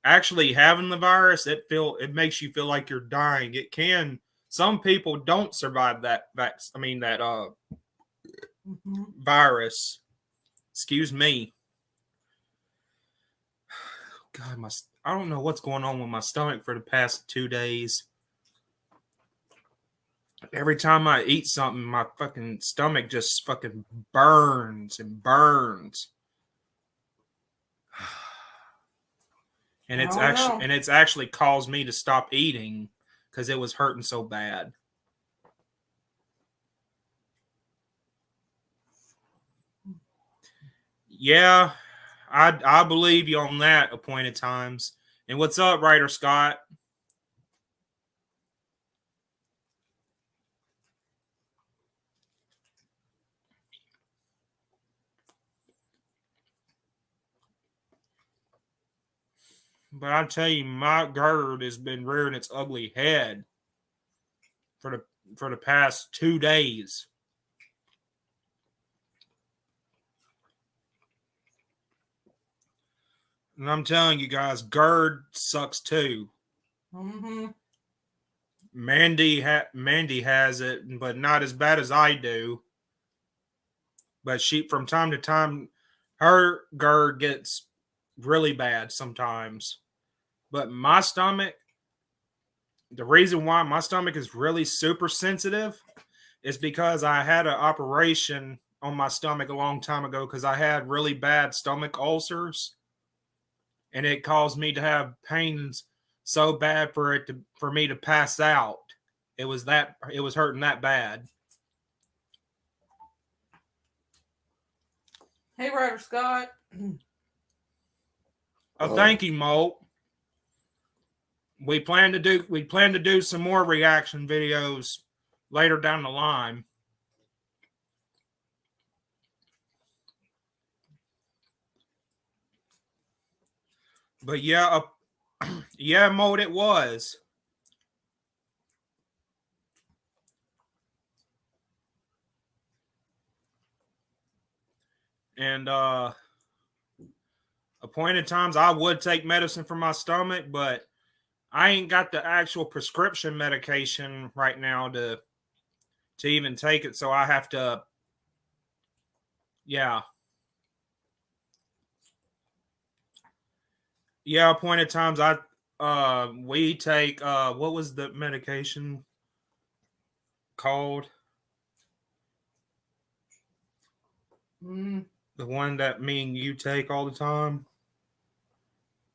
Speaker 1: actually having the virus, it makes you feel like you're dying. It can. Some people don't survive that virus. Excuse me. God, I don't know what's going on with my stomach for the past 2 days. Every time I eat something, my fucking stomach just fucking burns and burns. And it's actually caused me to stop eating because it was hurting so bad. Yeah, I believe you on that, appointed times. And what's up, Writer Scott? But I tell you, my GERD has been rearing its ugly head for the past 2 days. And I'm telling you guys, GERD sucks too.
Speaker 2: Mm-hmm.
Speaker 1: Mandy has it, but not as bad as I do. But she, from time to time, her GERD gets really bad sometimes. But my stomach, the reason why my stomach is really super sensitive is because I had an operation on my stomach a long time ago because I had really bad stomach ulcers, and it caused me to have pains so bad for me to pass out. It was hurting that bad.
Speaker 2: Hey, Ryder Scott.
Speaker 1: Oh, thank you, Molt. We plan to do some more reaction videos later down the line. But yeah, yeah, Molt, it was. And appointed times I would take medicine for my stomach, but I ain't got the actual prescription medication right now to even take it, so I have to. Yeah, appointed times I we take what was the medication called? The one that me and you take all the time,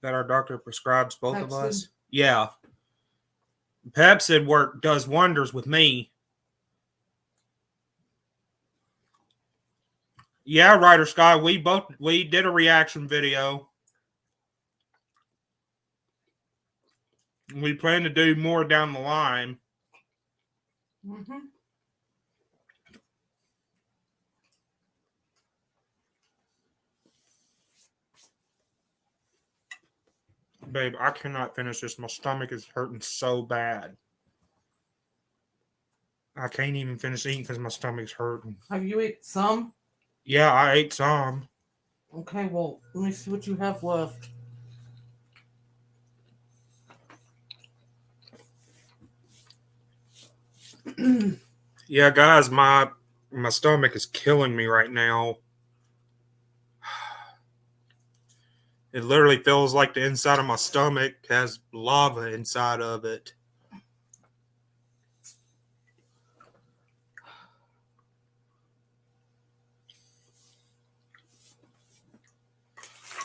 Speaker 1: that our doctor prescribes both of us. Yeah, Pepsid does wonders with me. Yeah, Ryder Sky, we did a reaction video. We plan to do more down the line.
Speaker 2: Mm-hmm.
Speaker 1: Babe, I cannot finish this. My stomach is hurting so bad. I can't even finish eating because my stomach's hurting.
Speaker 2: Have you eaten some?
Speaker 1: Yeah, I ate some.
Speaker 2: Okay, well, let me see what you have left.
Speaker 1: Yeah, guys, my stomach is killing me right now. It literally feels like the inside of my stomach has lava inside of it.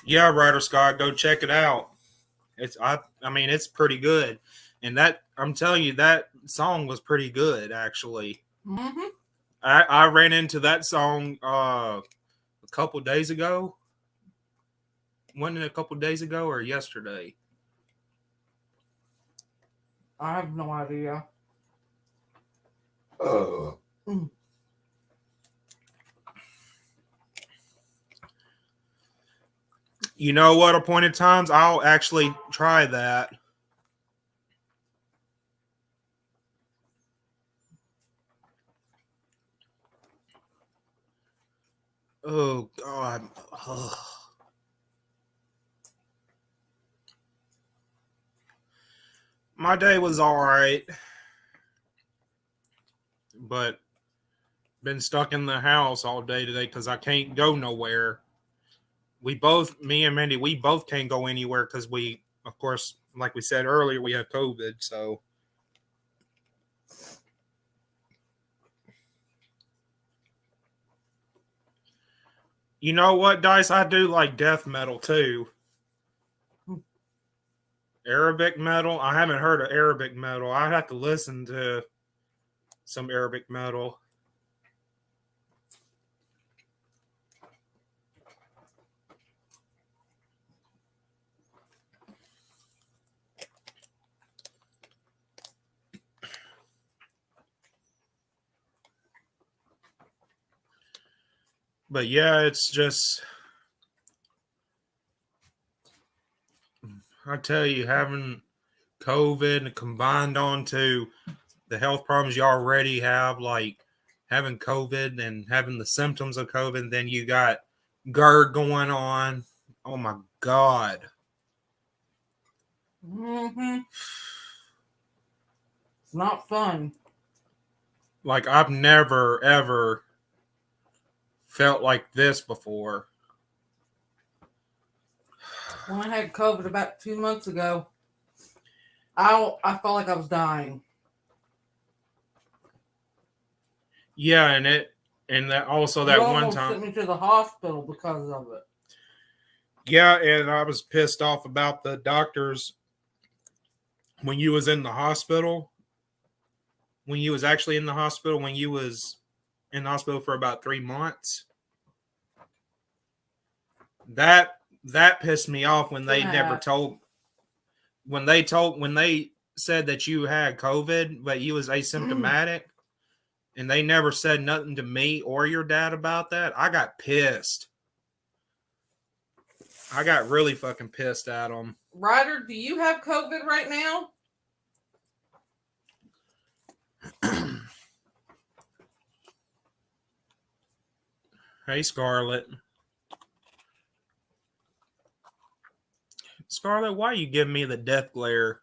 Speaker 1: Yeah, Ryder Scott, go check it out. I mean, it's pretty good. And that, I'm telling you, that song was pretty good, actually.
Speaker 2: Mm-hmm.
Speaker 1: I ran into that song a couple days ago. Wasn't it a couple days ago or yesterday?
Speaker 2: I have no idea.
Speaker 1: You know what? Appointed times, I'll actually try that. Oh God. Ugh. My day was all right, but been stuck in the house all day today because I can't go nowhere. Me and Mandy, we both can't go anywhere because we, of course, like we said earlier, we have COVID. So, you know what, Dice? I do like death metal too. Arabic metal. I haven't heard of Arabic metal. I'd have to listen to some Arabic metal. But yeah, it's just, I tell you, having COVID combined onto the health problems you already have, like having COVID and having the symptoms of COVID, then you got GERD going on. Oh my God.
Speaker 2: Mm-hmm. It's not fun.
Speaker 1: Like, I've never, ever felt like this before.
Speaker 2: When I had COVID about 2 months ago, I felt like I was dying.
Speaker 1: Yeah, and that also that
Speaker 2: You
Speaker 1: one
Speaker 2: almost
Speaker 1: time.
Speaker 2: sent me to the hospital because of it.
Speaker 1: Yeah, and I was pissed off about the doctors when you was in the hospital. When you was actually in the hospital, when you was in the hospital for about 3 months. That pissed me off when they never told when they said that you had COVID, but you was asymptomatic, and they never said nothing to me or your dad about that. I got pissed. I got really fucking pissed at them.
Speaker 2: Ryder, do you have COVID right now?
Speaker 1: Hey, Scarlett. Scarlett, why are you giving me the death glare?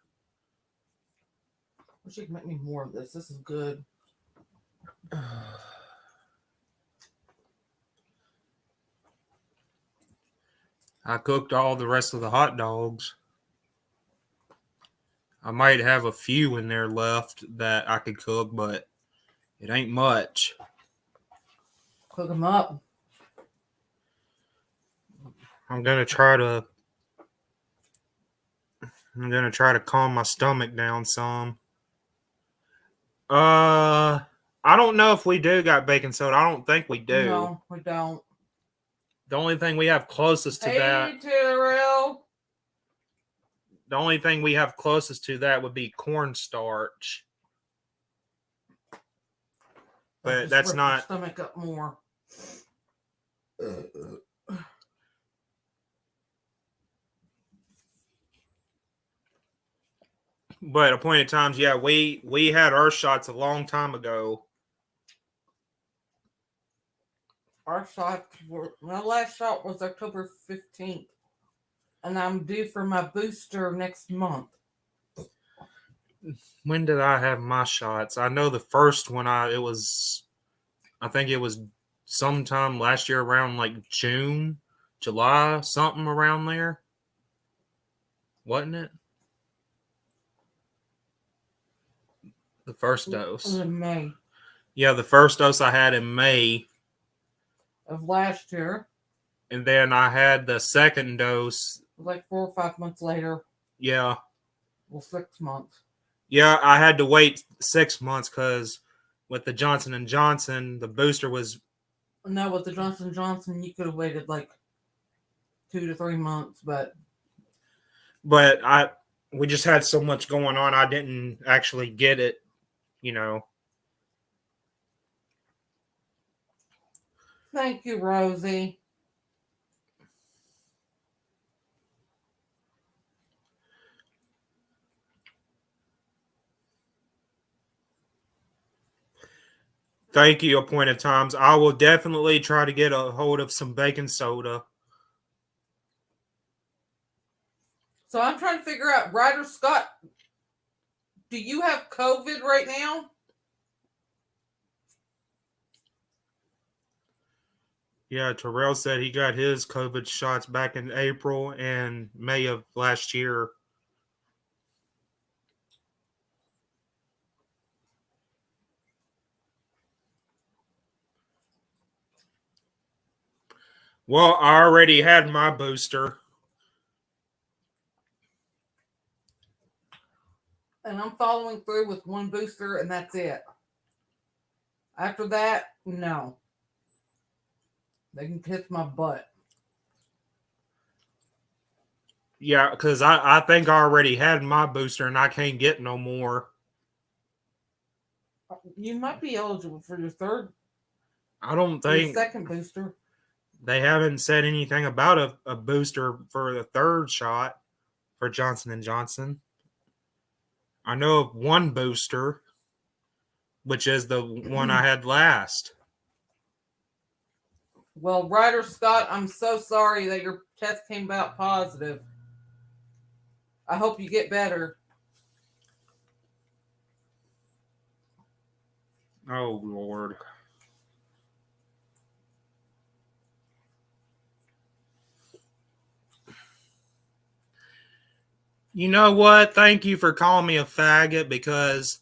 Speaker 2: Wish you could make me more of this. This is good.
Speaker 1: I cooked all the rest of the hot dogs. I might have a few in there left that I could cook, but it ain't much.
Speaker 2: Cook them up.
Speaker 1: I'm gonna try to calm my stomach down some. I don't know if we do got baking soda. I don't think we do.
Speaker 2: No, we don't.
Speaker 1: The only thing we have closest to that.
Speaker 2: Hey, Terrell.
Speaker 1: The only thing we have closest to that would be cornstarch. But that's not.
Speaker 2: Stomach up more.
Speaker 1: But appointed times, yeah, we had our shots a long time ago.
Speaker 2: Our shots were, my last shot was October 15th. And I'm due for my booster next month.
Speaker 1: When did I have my shots? I know the first one I think it was sometime last year around like June, July, something around there. Wasn't it? The first dose.
Speaker 2: It was in May.
Speaker 1: Yeah, the first dose I had in May
Speaker 2: of last year.
Speaker 1: And then I had the second dose.
Speaker 2: Like 4 or 5 months later.
Speaker 1: Yeah.
Speaker 2: Well, 6 months.
Speaker 1: Yeah, I had to wait 6 months because with the Johnson & Johnson, the booster was...
Speaker 2: No, with the Johnson & Johnson, you could have waited like 2 to 3 months, but...
Speaker 1: But we just had so much going on, I didn't actually get it, you know.
Speaker 2: Thank you, Rosie.
Speaker 1: Thank you, appointed times. I will definitely try to get a hold of some baking soda.
Speaker 2: So I'm trying to figure out, Ryder Scott, do you have COVID right now?
Speaker 1: Yeah, Terrell said he got his COVID shots back in April and May of last year. Well, I already had my booster.
Speaker 2: And I'm following through with one booster, and that's it. After that, no. They can kiss my butt.
Speaker 1: Yeah, because I think I already had my booster, and I can't get no more.
Speaker 2: You might be eligible for your third.
Speaker 1: I don't think...
Speaker 2: Your second booster.
Speaker 1: They haven't said anything about a booster for the third shot for Johnson & Johnson. I know of one booster, which is the one I had last.
Speaker 2: Well, Ryder Scott, I'm so sorry that your test came out positive. I hope you get better.
Speaker 1: Oh, Lord. You know what? Thank you for calling me a faggot because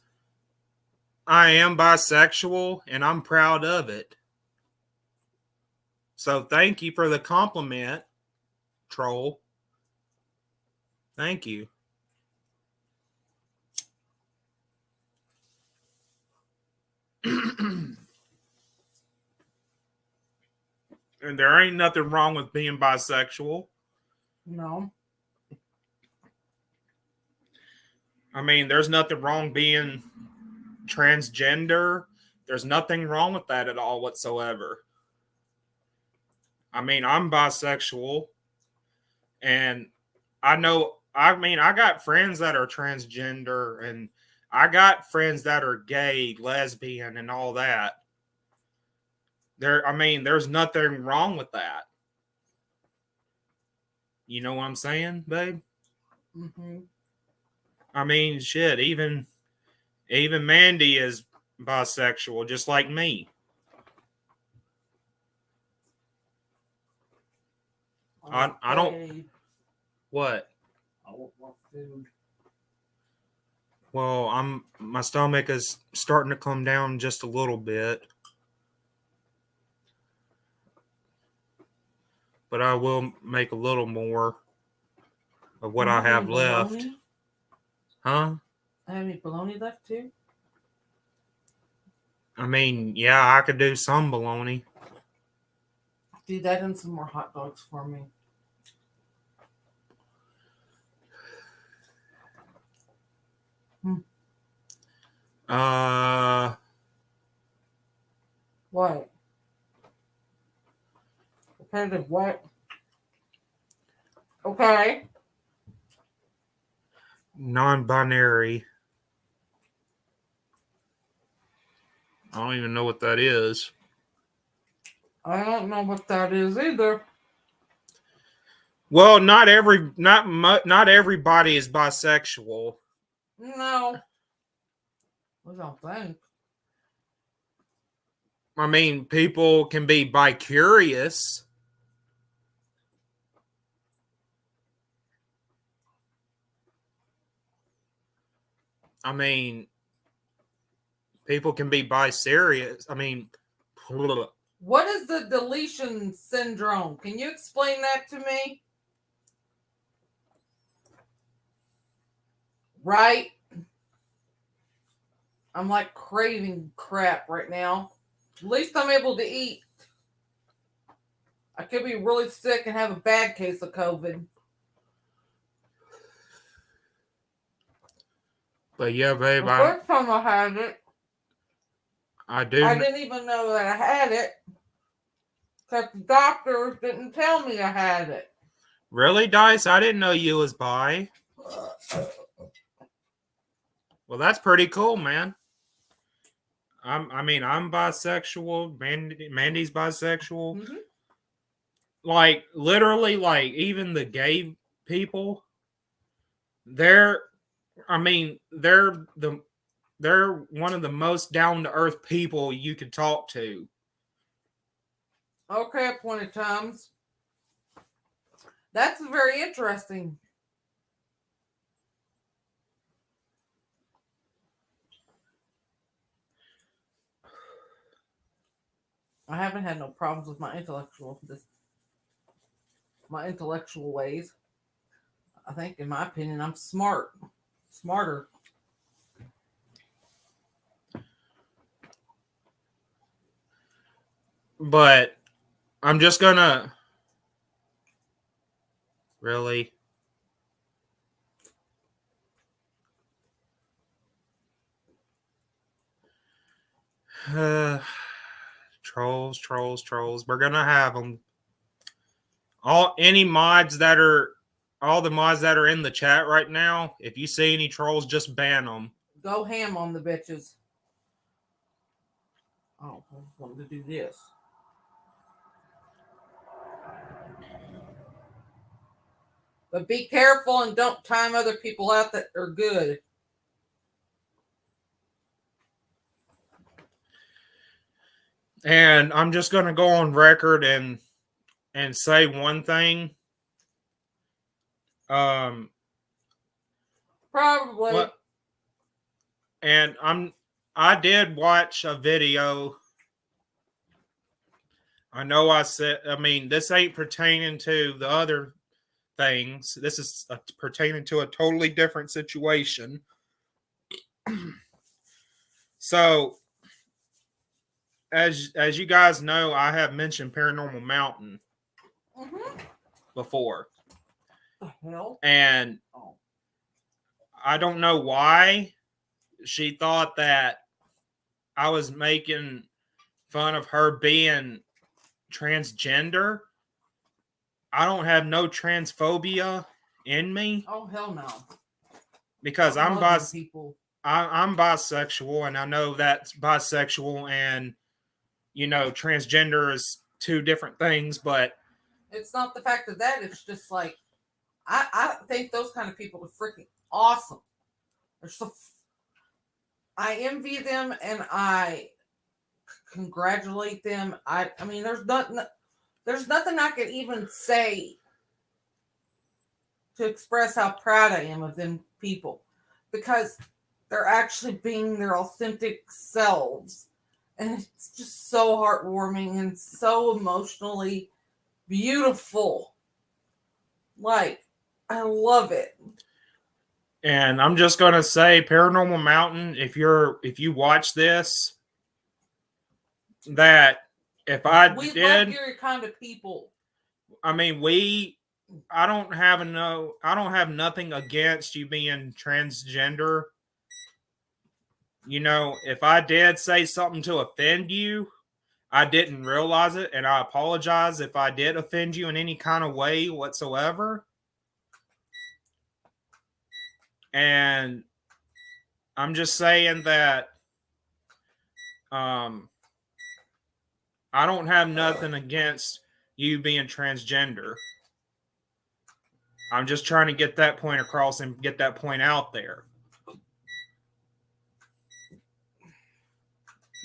Speaker 1: I am bisexual and I'm proud of it. So thank you for the compliment, troll. Thank you. And there ain't nothing wrong with being bisexual.
Speaker 2: No.
Speaker 1: I mean, there's nothing wrong being transgender. There's nothing wrong with that at all whatsoever. I mean, I'm bisexual and I got friends that are transgender and I got friends that are gay, lesbian, and all that. There's nothing wrong with that. You know what I'm saying, babe?
Speaker 2: Mm-hmm.
Speaker 1: I mean, shit, even Mandy is bisexual, just like me. I don't. What?
Speaker 2: I want more food.
Speaker 1: Well, my stomach is starting to come down just a little bit. But I will make a little more of what I have left.
Speaker 2: Bologna?
Speaker 1: Huh?
Speaker 2: I have any bologna left too?
Speaker 1: I mean, yeah, I could do some bologna.
Speaker 2: Do that and some more hot dogs for me. What? Repetitive what? Okay.
Speaker 1: Non-binary. I don't even know what that is.
Speaker 2: I don't know what that is either.
Speaker 1: Well, not everybody is bisexual.
Speaker 2: No. I don't think.
Speaker 1: I mean, people can be bi-curious. I mean, people can be bi-serious. I mean,
Speaker 2: what is the deletion syndrome? Can you explain that to me? Right? I'm like craving crap right now. At least I'm able to eat. I could be really sick and have a bad case of COVID.
Speaker 1: But yeah, babe,
Speaker 2: the first time I had it,
Speaker 1: I
Speaker 2: didn't even know that I had it because the doctors didn't tell me I had it.
Speaker 1: Really, Dice? I didn't know you was bi. Well, that's pretty cool, man. I'm bisexual. Mandy's bisexual.
Speaker 2: Mm-hmm.
Speaker 1: Like literally, like even the gay people, they're they're one of the most down to earth people you could talk to.
Speaker 2: Okay, appointed times. That's very interesting. I haven't had no problems with my intellectual ways. I think, in my opinion, I'm smarter.
Speaker 1: But I'm just gonna really. Trolls. We're gonna have them. All the mods that are in the chat right now. If you see any trolls, just ban them.
Speaker 2: Go ham on the bitches. Oh, I wanted to do this. But be careful and don't time other people out that are good.
Speaker 1: And I'm just going to go on record and say one thing.
Speaker 2: Probably.
Speaker 1: What? And I did watch a video. I know I mean, this ain't pertaining to the other things. This is pertaining to a totally different situation. So, as you guys know, I have mentioned Paranormal Mountain before.
Speaker 2: The hell?
Speaker 1: And I don't know why she thought that I was making fun of her being transgender. I don't have no transphobia in me.
Speaker 2: Oh hell no!
Speaker 1: Because I'm
Speaker 2: people.
Speaker 1: I'm bisexual, and I know that's bisexual and transgender is two different things, but
Speaker 2: it's not the fact of that. It's just like I think those kind of people are freaking awesome. They're so. I envy them and I congratulate them. I mean, there's nothing I could even say to express how proud I am of them people, because they're actually being their authentic selves. And it's just so heartwarming and so emotionally beautiful. Like, I love it.
Speaker 1: And I'm just gonna say, Paranormal Mountain, if you watch this, that if I
Speaker 2: we
Speaker 1: did,
Speaker 2: love your kind of people.
Speaker 1: I mean, I don't have nothing against you being transgender. If I did say something to offend you, I didn't realize it, and I apologize if I did offend you in any kind of way whatsoever. And I'm just saying that I don't have nothing against you being transgender. I'm just trying to get that point across and get that point out there.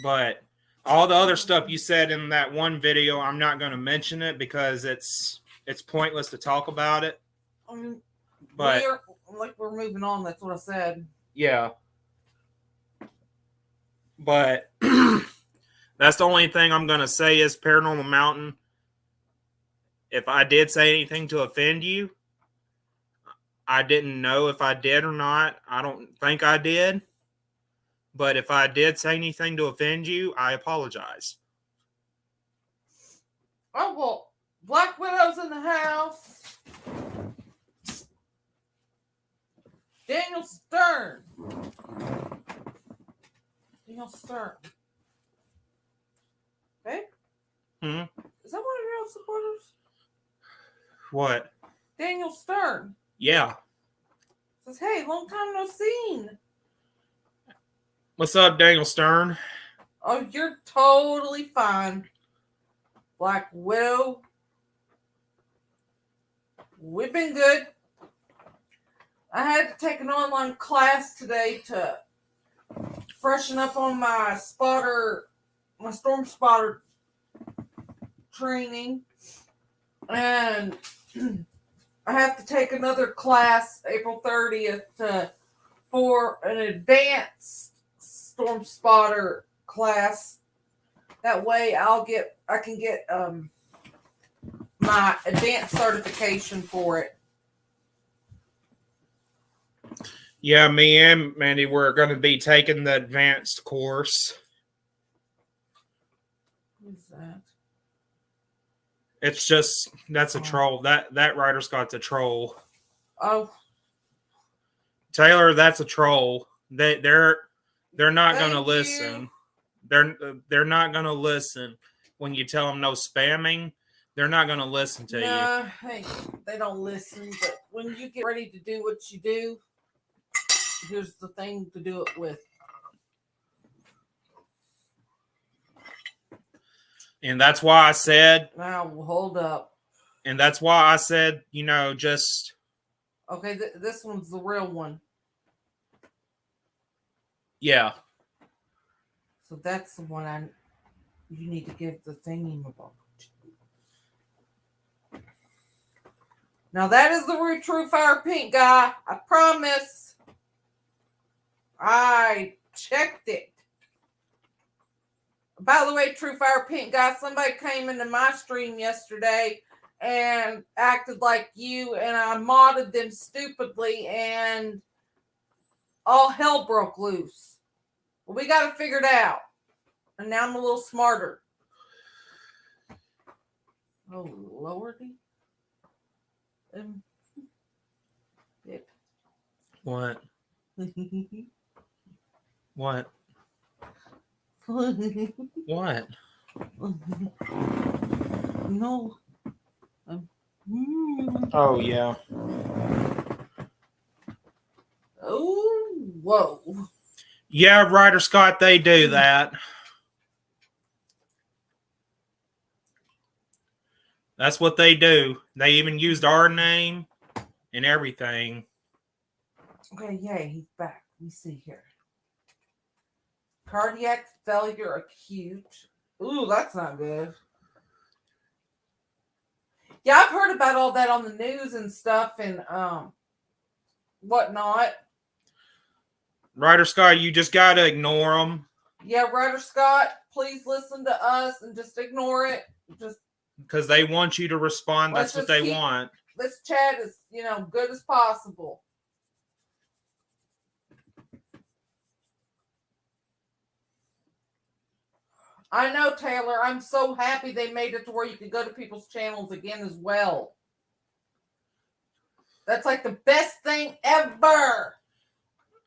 Speaker 1: But all the other stuff you said in that one video, I'm not going to mention it because it's pointless to talk about it. But
Speaker 2: we're moving on. That's what I said.
Speaker 1: Yeah. But that's the only thing I'm going to say is Paranormal Mountain. If I did say anything to offend you, I didn't know if I did or not. I don't think I did. But if I did say anything to offend you, I apologize.
Speaker 2: Oh, well, Black Widow's in the house. Daniel Stern. Babe? Is that one of your supporters?
Speaker 1: What?
Speaker 2: Daniel Stern.
Speaker 1: Yeah.
Speaker 2: Says, hey, long time no seen.
Speaker 1: What's up, Daniel Stern?
Speaker 2: Oh, you're totally fine. Black Widow. We've been good. I had to take an online class today to freshen up on my storm spotter training. And I have to take another class April 30th for an advanced storm spotter class. That way I can get my advanced certification for it.
Speaker 1: Yeah, me and Mandy we're going to be taking the advanced course.
Speaker 2: Who's that?
Speaker 1: It's just that's a troll. That writer's got the troll.
Speaker 2: Oh,
Speaker 1: Taylor, that's a troll. They're not going to listen. They're not going to listen when you tell them no spamming. They're not going to listen to you.
Speaker 2: Hey, they don't listen. But when you get ready to do what you do, here's the thing to do it with.
Speaker 1: And that's why I said.
Speaker 2: Now, hold up.
Speaker 1: And that's why I said, just.
Speaker 2: Okay, this one's the real one.
Speaker 1: Yeah.
Speaker 2: So that's the one I You need to give the thingy about. Now that is the True Fire Pink guy. I promise. I checked it. By the way, True Fire Pink guy, somebody came into my stream yesterday and acted like you, and I modded them stupidly, and all hell broke loose. Well, we got it figured out. And now I'm a little smarter. Oh, Lordy. Yep.
Speaker 1: What? What? What?
Speaker 2: No.
Speaker 1: Oh, yeah.
Speaker 2: Oh, whoa.
Speaker 1: Yeah, Ryder Scott, they do that. That's what they do. They even used our name and everything.
Speaker 2: Okay, yay, he's back. Let me see here. Cardiac failure acute. Ooh, that's not good. Yeah, I've heard about all that on the news and stuff and whatnot.
Speaker 1: Ryder Scott, you just got to ignore them.
Speaker 2: Yeah, Ryder Scott, please listen to us and just ignore it. Just
Speaker 1: because they want you to respond. That's what they want.
Speaker 2: This chat is, good as possible. I know, Taylor. I'm so happy they made it to where you can go to people's channels again as well. That's like the best thing ever.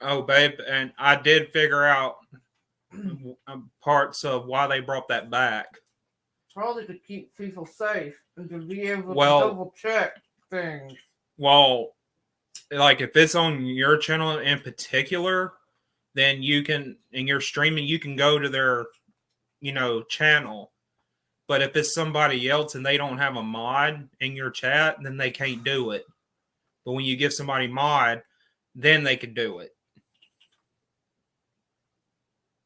Speaker 1: Oh, babe, and I did figure out parts of why they brought that back.
Speaker 2: Probably to keep people safe and to be able to double check things.
Speaker 1: Well, like if it's on your channel in particular, then you can, and you're streaming, you can go to their, channel. But if it's somebody else and they don't have a mod in your chat, then they can't do it. But when you give somebody mod, then they can do it.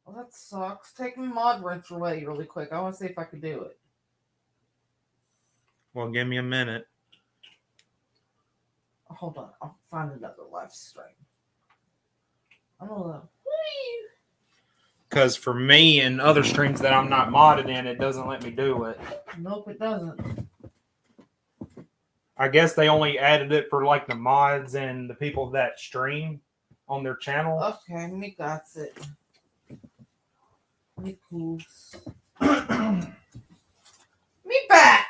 Speaker 2: Well, that sucks. Take my mod wrench away really quick. I want to see if I can do it.
Speaker 1: Well, give me a minute.
Speaker 2: Hold on. I'll find another live stream. I don't know.
Speaker 1: Because for me and other streams that I'm not modded in, it doesn't let me do it.
Speaker 2: Nope, it doesn't.
Speaker 1: I guess they only added it for like the mods and the people that stream on their channel.
Speaker 2: Okay, me got it. Me cool. Me back.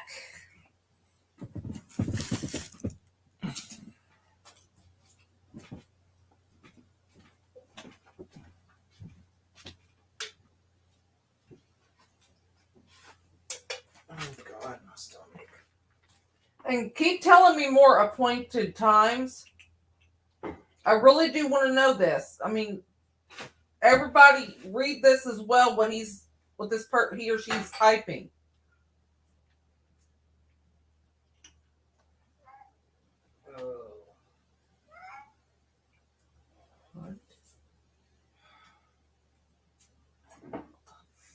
Speaker 1: Oh God, my stomach.
Speaker 2: And keep telling me more appointed times. I really do want to know this. I mean, everybody read this as well when he's with this he or she's typing. What?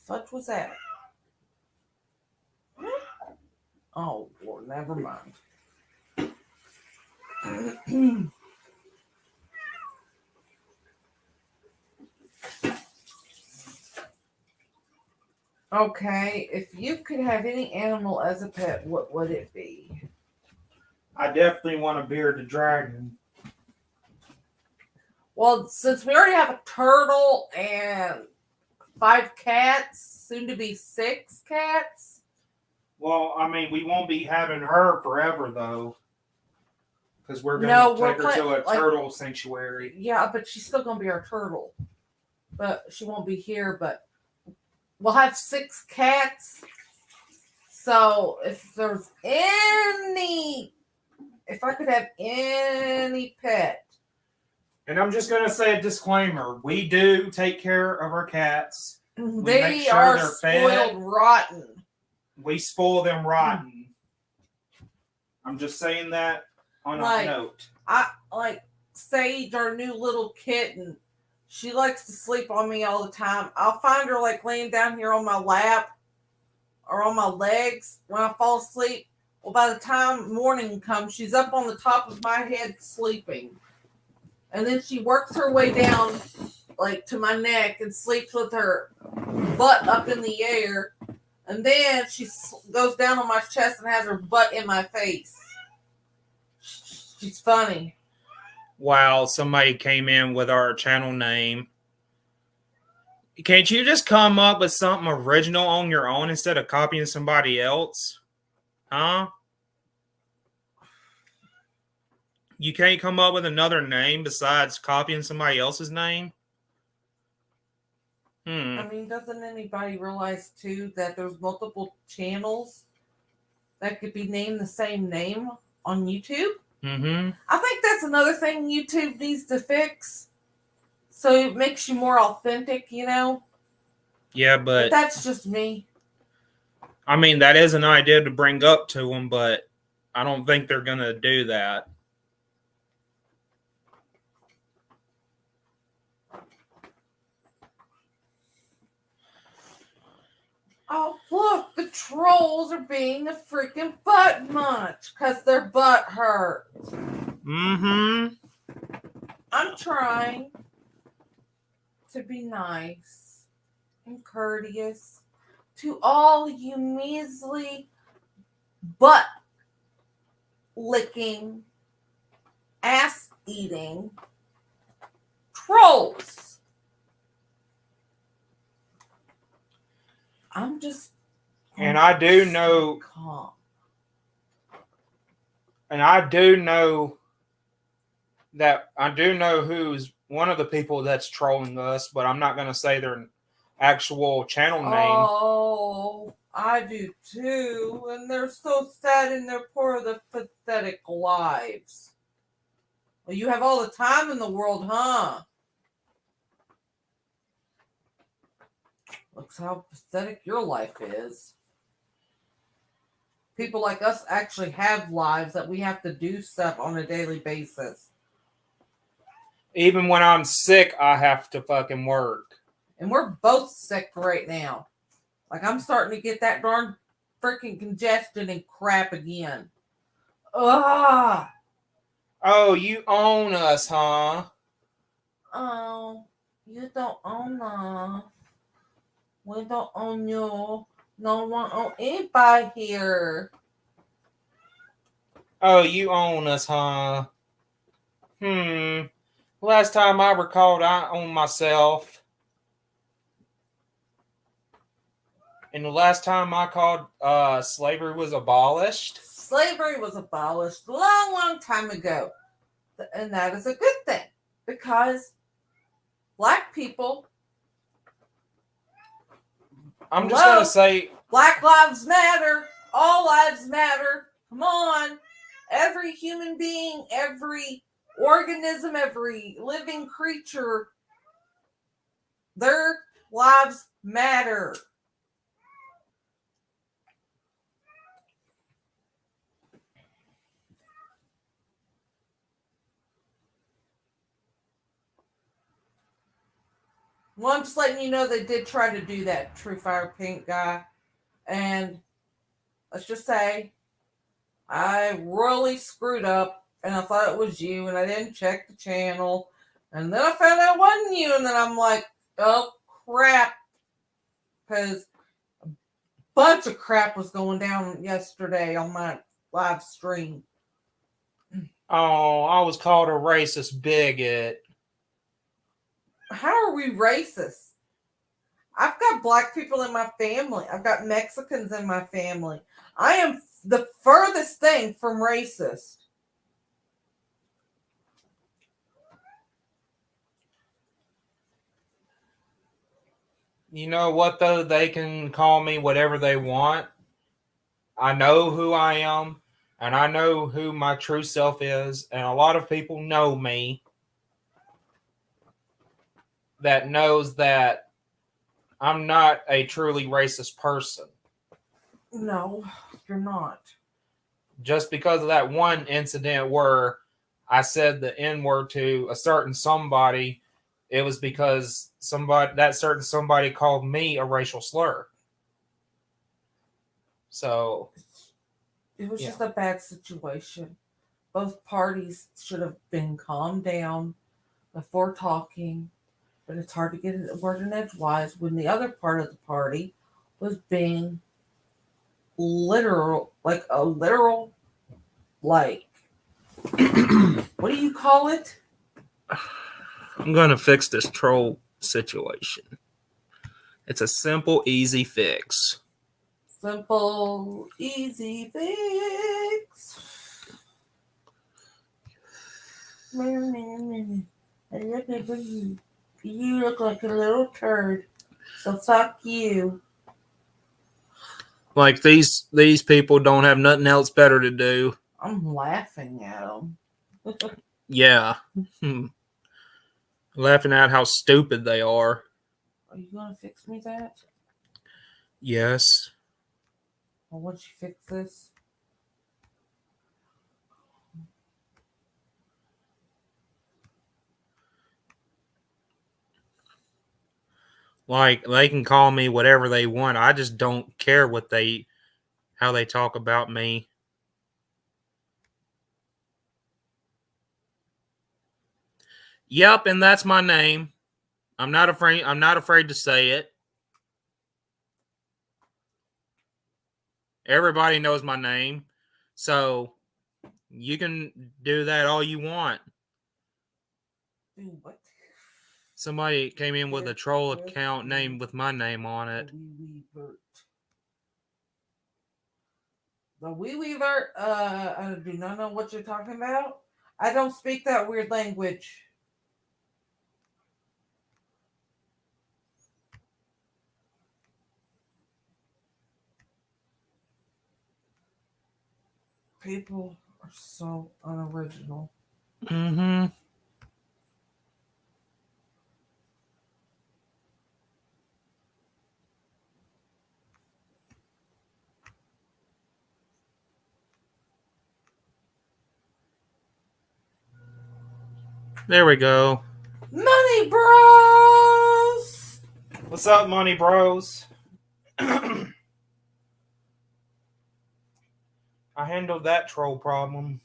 Speaker 2: What was that? Oh, Lord, never mind. Okay, if you could have any animal as a pet, what would it be?
Speaker 1: I definitely want a bearded dragon.
Speaker 2: Well, since we already have a turtle and 5 cats, soon to be 6 cats.
Speaker 1: Well, I mean, we won't be having her forever, though. Because we're going to take her to a turtle sanctuary.
Speaker 2: Yeah, but she's still going to be our turtle. But she won't be here, but we'll have 6 cats. So if I could have any pet.
Speaker 1: And I'm just going to say a disclaimer. We do take care of our cats.
Speaker 2: They are spoiled rotten.
Speaker 1: We spoil them rotten. I'm just saying that on a note.
Speaker 2: I like Sage, our new little kitten. She likes to sleep on me all the time. I'll find her laying down here on my lap, or on my legs when I fall asleep. Well, by the time morning comes, she's up on the top of my head sleeping. And then she works her way down like to my neck and sleeps with her butt up in the air. And then she goes down on my chest and has her butt in my face. She's funny.
Speaker 1: Wow, somebody came in with our channel name. Can't you just come up with something original on your own instead of copying somebody else? Huh? You can't come up with another name besides copying somebody else's name?
Speaker 2: I mean, doesn't anybody realize, too, that there's multiple channels that could be named the same name on YouTube?
Speaker 1: Mm-hmm.
Speaker 2: I think that's another thing YouTube needs to fix. So it makes you more authentic, you know?
Speaker 1: Yeah, but
Speaker 2: that's just me.
Speaker 1: I mean, that is an idea to bring up to them, but I don't think they're going to do that.
Speaker 2: Oh, look, the trolls are being a freaking butt munch because their butt hurt.
Speaker 1: Mm-hmm.
Speaker 2: I'm trying to be nice and courteous to all you measly butt licking, ass eating trolls. I'm just.
Speaker 1: And I do know.
Speaker 2: Calm.
Speaker 1: And I do know who's one of the people that's trolling us, but I'm not going to say their actual channel name.
Speaker 2: Oh, I do too. And they're so sad in their poor, the pathetic lives. Well, you have all the time in the world, huh? Looks how pathetic your life is. People like us actually have lives that we have to do stuff on a daily basis.
Speaker 1: Even when I'm sick, I have to fucking work.
Speaker 2: And we're both sick right now. Like, I'm starting to get that darn freaking congestion and crap again. Ugh.
Speaker 1: Oh, you own us, huh?
Speaker 2: Oh, you don't own us. We don't own you. No one own anybody here.
Speaker 1: Oh, you own us, huh? Last time I recalled, I owned myself. And the last time I called, slavery was abolished.
Speaker 2: Slavery was abolished a long, long time ago. And that is a good thing. Because black people...
Speaker 1: I'm just going to say...
Speaker 2: Black lives matter. All lives matter. Come on. Every human being, every organism, every living creature, their lives matter. Well, I'm just letting you know they did try to do that, True Fire Pink guy. And let's just say I really screwed up and I thought it was you and I didn't check the channel. And then I found out it wasn't you. And then I'm like, oh, crap. Because a bunch of crap was going down yesterday on my live stream.
Speaker 1: Oh, I was called a racist bigot.
Speaker 2: How are we racist? I've got black people in my family. I've got Mexicans in my family. I am the furthest thing from racist.
Speaker 1: You know what, though? They can call me whatever they want. I know who I am, and I know who my true self is, and a lot of people know me that knows that I'm not a truly racist person.
Speaker 2: No, you're not.
Speaker 1: Just because of that one incident where I said the N-word to a certain somebody, it was because that certain somebody called me a racial slur. So
Speaker 2: It was
Speaker 1: Yeah.
Speaker 2: just a bad situation. Both parties should have been calmed down before talking, but it's hard to get a word in edgewise when the other part of the party was being literal, like a literal, like, what do you call it?
Speaker 1: I'm going to fix this troll situation. It's a simple, easy fix.
Speaker 2: Simple, easy fix. I look at you. You look like a little turd. So fuck you.
Speaker 1: Like these people don't have nothing else better to do.
Speaker 2: I'm laughing at them.
Speaker 1: Yeah. Laughing at how stupid they are.
Speaker 2: Are you gonna fix me that?
Speaker 1: Yes.
Speaker 2: Or once you fix this?
Speaker 1: Like they can call me whatever they want. I just don't care how they talk about me. Yep, and that's my name. I'm not afraid to say it. Everybody knows my name. So you can do that all you want.
Speaker 2: Do what?
Speaker 1: Somebody came in with a troll account name with my name on it.
Speaker 2: The wee vert, I do not know what you're talking about. I don't speak that weird language. People are so unoriginal.
Speaker 1: Mm-hmm. There we go.
Speaker 2: Money Bros!
Speaker 1: What's up, Money Bros? I handled that troll problem.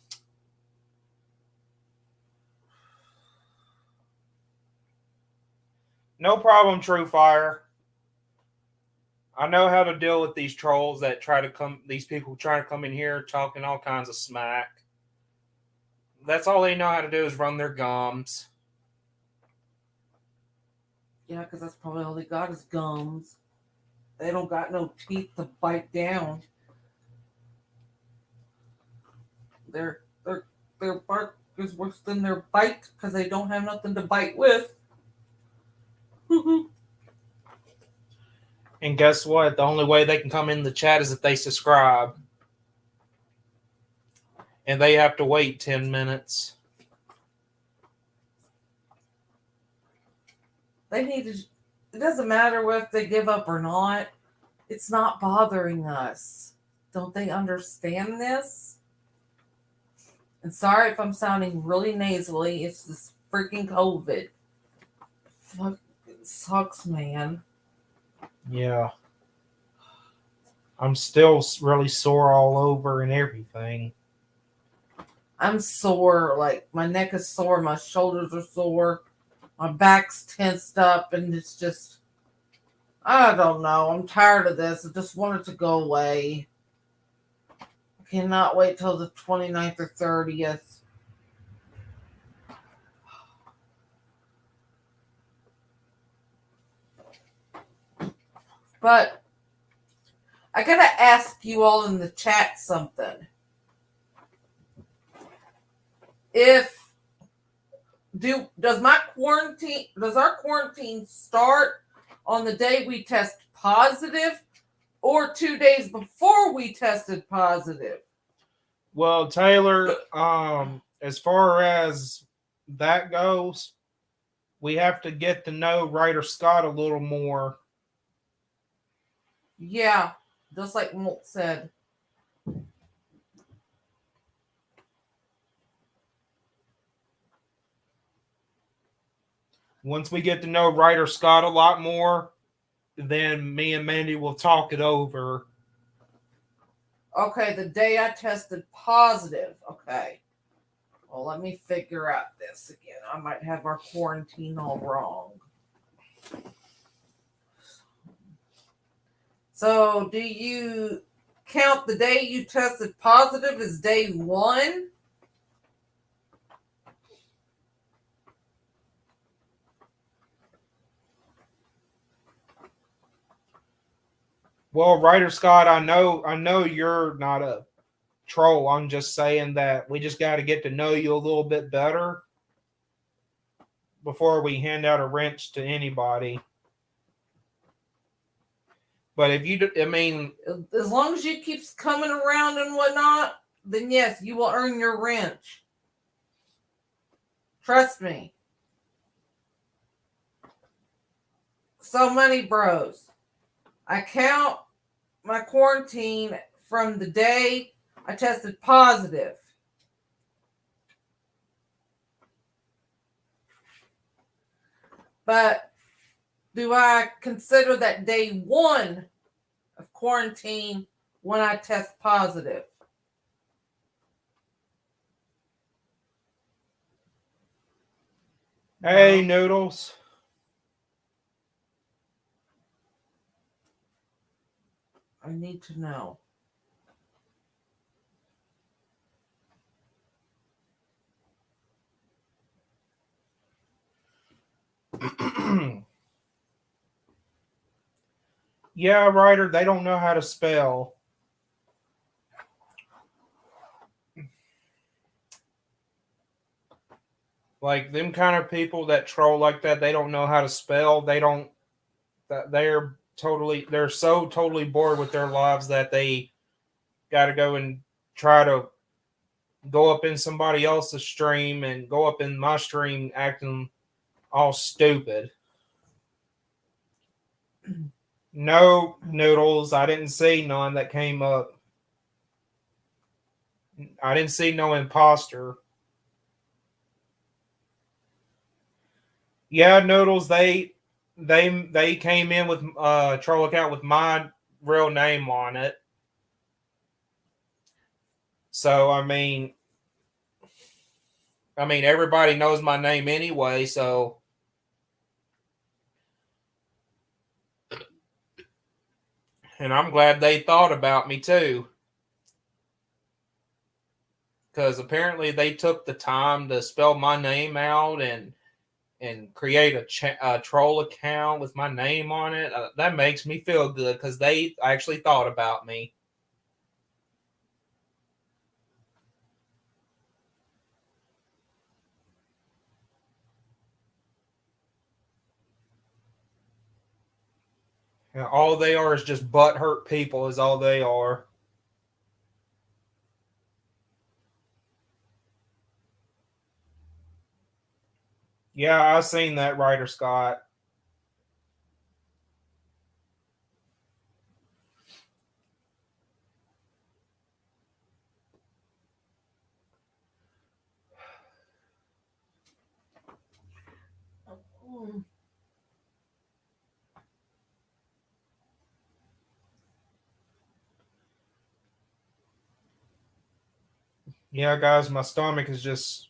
Speaker 1: No problem, True Fire. I know how to deal with these trolls that these people try to come in here talking all kinds of smack. That's all they know how to do is run their gums.
Speaker 2: Yeah, because that's probably all they got is gums. They don't got no teeth to bite down. Their bark is worse than their bite because they don't have nothing to bite with.
Speaker 1: And guess what? The only way they can come in the chat is if they subscribe. And they have to wait 10 minutes.
Speaker 2: They need to. It doesn't matter if they give up or not. It's not bothering us. Don't they understand this? And sorry if I'm sounding really nasally. It's this freaking COVID. Fuck, it sucks, man.
Speaker 1: Yeah. I'm still really sore all over and everything.
Speaker 2: I'm sore. Like, my neck is sore. My shoulders are sore. My back's tensed up. And it's just, I don't know. I'm tired of this. I just want it to go away. I cannot wait till the 29th or 30th. But I gotta ask you all in the chat something. Does our quarantine start on the day we test positive or 2 days before we tested positive?
Speaker 1: Well, Taylor, as far as that goes, we have to get to know Ryder Scott a little more.
Speaker 2: Yeah, just like Molt said.
Speaker 1: Once we get to know Ryder Scott a lot more, then me and Mandy will talk it over.
Speaker 2: Okay, the day I tested positive. Okay. Well, let me figure out this again. I might have our quarantine all wrong. So, do you count the day you tested positive as day 1?
Speaker 1: Well, Writer Scott, I know you're not a troll. I'm just saying that we just got to get to know you a little bit better before we hand out a wrench to anybody. But if you, I mean,
Speaker 2: As long as you keep coming around and whatnot, then yes, you will earn your wrench. Trust me. So many bros. I count my quarantine from the day I tested positive. But do I consider that day 1 of quarantine when I test positive?
Speaker 1: hey, Noodles.
Speaker 2: I need to know.
Speaker 1: Yeah, writer, they don't know how to spell. Like them kind of people that troll like that, they don't know how to spell. They don't. They're so totally bored with their lives that they got to go and try to go up in somebody else's stream and go up in my stream acting all stupid. No, Noodles, I didn't see none that came up. I didn't see no imposter. Yeah, Noodles, they came in with troll account with my real name on it. So I mean everybody knows my name anyway, so and I'm glad they thought about me too. Because apparently they took the time to spell my name out and create a troll account with my name on it. That makes me feel good because they actually thought about me. And all they are is just butthurt people, is all they are. Yeah, I seen that, writer Scott. Yeah, guys, my stomach is just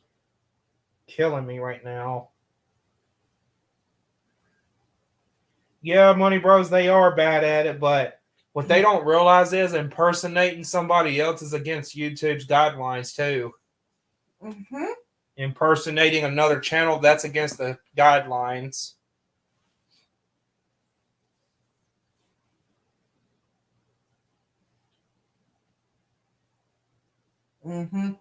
Speaker 1: killing me right now. Yeah, Money Bros, they are bad at it, but what they don't realize is impersonating somebody else is against YouTube's guidelines too.
Speaker 2: Mm-hmm.
Speaker 1: Impersonating another channel, that's against the guidelines.
Speaker 2: Mm-hmm.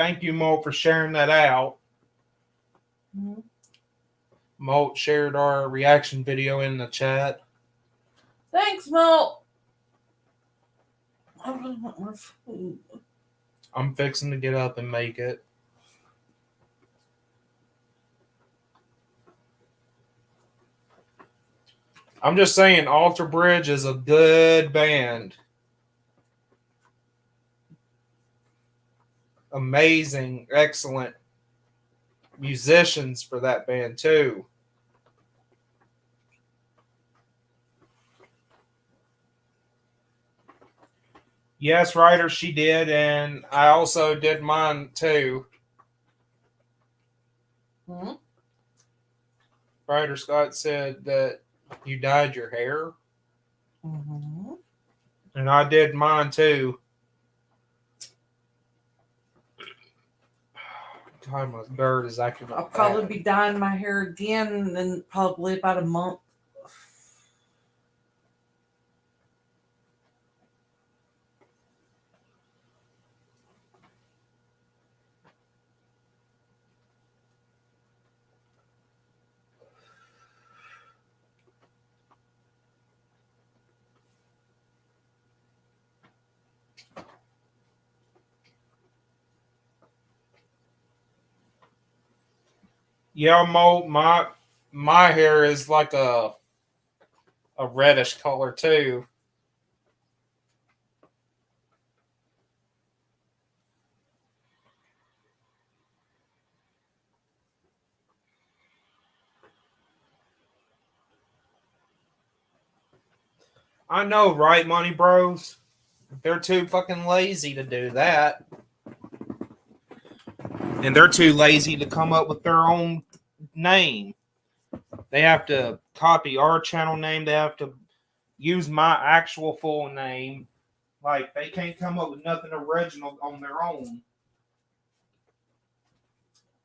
Speaker 1: Thank you, Mo, for sharing that out.
Speaker 2: Mm-hmm.
Speaker 1: Mo shared our reaction video in the chat.
Speaker 2: Thanks, Mo. I really want more food.
Speaker 1: I'm fixing to get up and make it. I'm just saying, Alter Bridge is a good band. Amazing, excellent musicians for that band, too. Yes, Ryder, she did, and I also did mine, too.
Speaker 2: Mm-hmm.
Speaker 1: Ryder Scott said that you dyed your hair.
Speaker 2: Mm-hmm.
Speaker 1: And I did mine too. God, my bird is acting up.
Speaker 2: I'll probably
Speaker 1: bad.
Speaker 2: be dyeing my hair again in probably about a month.
Speaker 1: Yeah, Mo, my hair is like a reddish color too. I know, right, Money Bros? They're too fucking lazy to do that. And they're too lazy to come up with their own name. They have to copy our channel name. They have to use my actual full name. Like, they can't come up with nothing original on their own.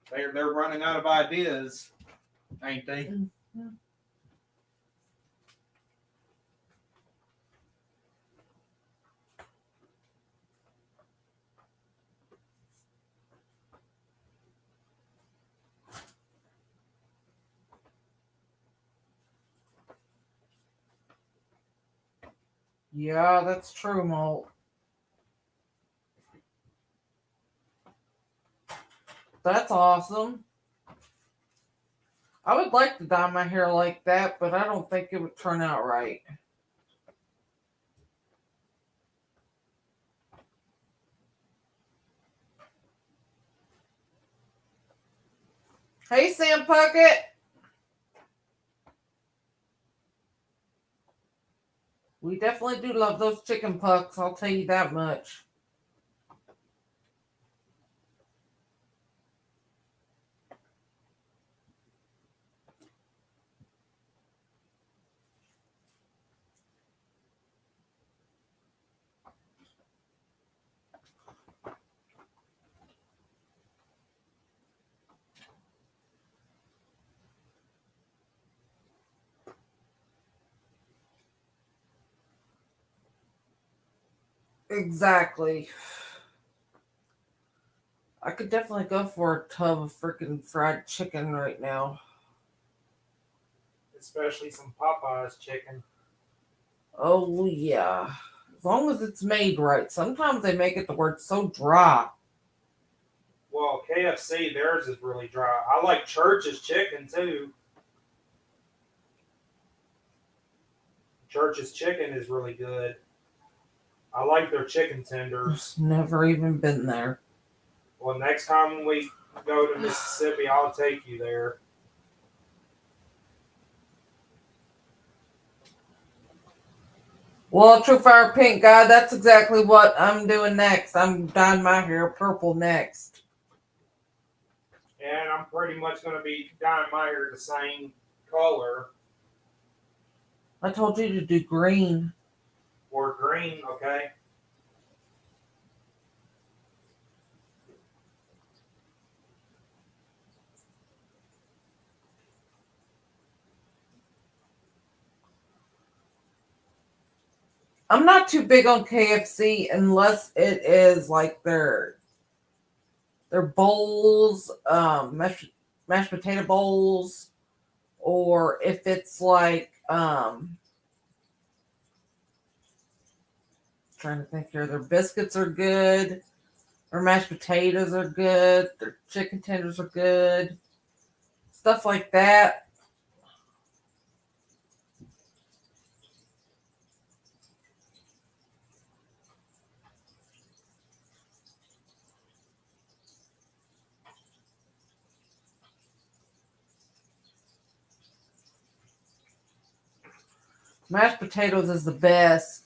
Speaker 1: They're running out of ideas, ain't they?
Speaker 2: Mm-hmm. Yeah, that's true, Mo. That's awesome. I would like to dye my hair like that, but I don't think it would turn out right. Hey, Sam Puckett. We definitely do love those chicken pucks, I'll tell you that much. Exactly. I could definitely go for a tub of freaking fried chicken right now.
Speaker 1: Especially some Popeyes chicken.
Speaker 2: Oh, yeah. As long as it's made right. Sometimes they make it to where it's so dry.
Speaker 1: Well, KFC, theirs is really dry. I like Church's chicken too. Church's chicken is really good. I like their chicken tenders.
Speaker 2: Never even been there.
Speaker 1: Well, next time we go to Mississippi, I'll take you there.
Speaker 2: Well, True Fire Pink guy, that's exactly what I'm doing next. I'm dyeing my hair purple next.
Speaker 1: And I'm pretty much going to be dyeing my hair the same color.
Speaker 2: I told you to do green.
Speaker 1: Or green, okay?
Speaker 2: I'm not too big on KFC unless it is like their their bowls, mashed potato bowls, or if it's like trying to think here, their biscuits are good, their mashed potatoes are good, their chicken tenders are good, stuff like that. Mashed potatoes is the best.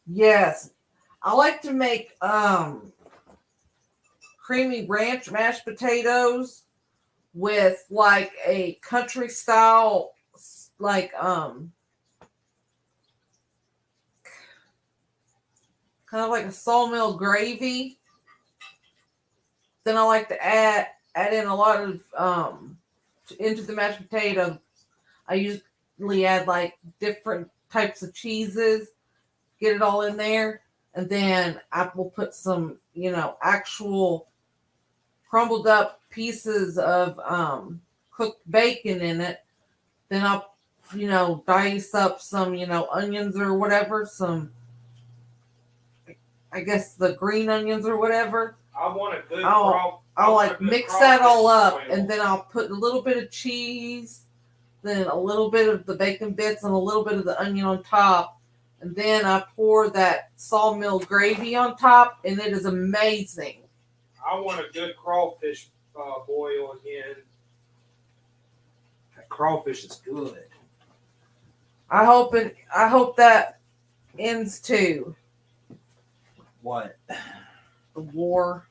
Speaker 2: Yes. I like to make creamy ranch mashed potatoes with like a country style like kind of like a sawmill gravy. Then I like to add in a lot of into the mashed potato. I usually add like different types of cheeses, get it all in there, and then I will put some, actual crumbled up pieces of cooked bacon in it. Then I'll, dice up some, onions or whatever, some, I guess the green onions or whatever.
Speaker 1: I want a good
Speaker 2: I'll like mix that all up, and then I'll put a little bit of cheese, then a little bit of the bacon bits, and a little bit of the onion on top. And then I pour that sawmill gravy on top, and it is amazing.
Speaker 1: I want a good crawfish boil again. That crawfish is good.
Speaker 2: I hope that ends too.
Speaker 1: What?
Speaker 2: The war.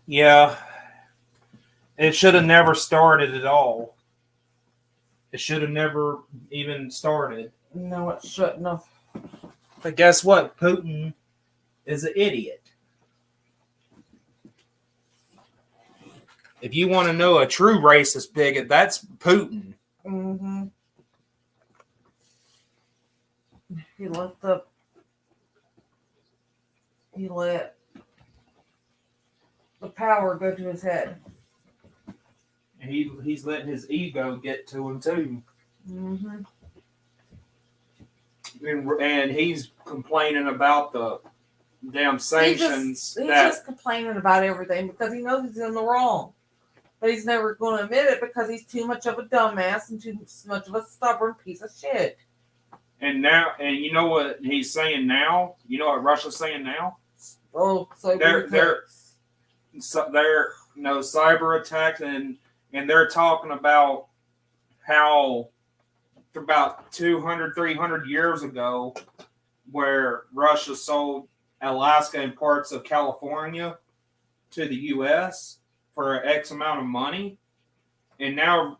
Speaker 1: Yeah. It should have never started at all. It should have never even started.
Speaker 2: No, it shouldn't have.
Speaker 1: But guess what? Putin is an idiot. If you want to know a true racist bigot, that's Putin.
Speaker 2: Mm-hmm. He let the power go to his head.
Speaker 1: He's letting his ego get to him too.
Speaker 2: Mm-hmm.
Speaker 1: And he's complaining about the damn sanctions.
Speaker 2: He's just complaining about everything because he knows he's in the wrong. But he's never going to admit it because he's too much of a dumbass and too much of a stubborn piece of shit.
Speaker 1: And you know what he's saying now? You know what Russia's saying now?
Speaker 2: Oh, so
Speaker 1: they're cyber attacks, and they're talking about how about 200, 300 years ago, where Russia sold Alaska and parts of California to the U.S. for X amount of money, and now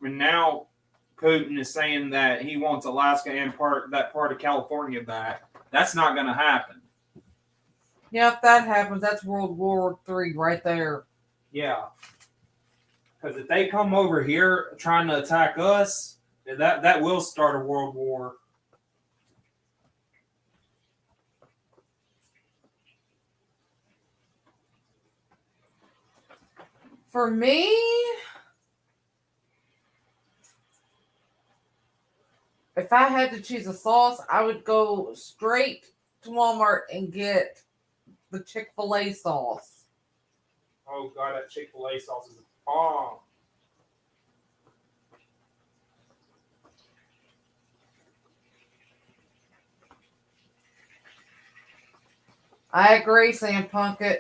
Speaker 1: Putin is saying that he wants Alaska and that part of California back. That's not going to happen.
Speaker 2: Yeah, if that happens, that's World War III right there.
Speaker 1: Yeah, because if they come over here trying to attack us, that will start a world war.
Speaker 2: For me, if I had to choose a sauce, I would go straight to Walmart and get the Chick-fil-A sauce.
Speaker 1: Oh God, that Chick-fil-A sauce is a bomb.
Speaker 2: I agree, Sam Punkett.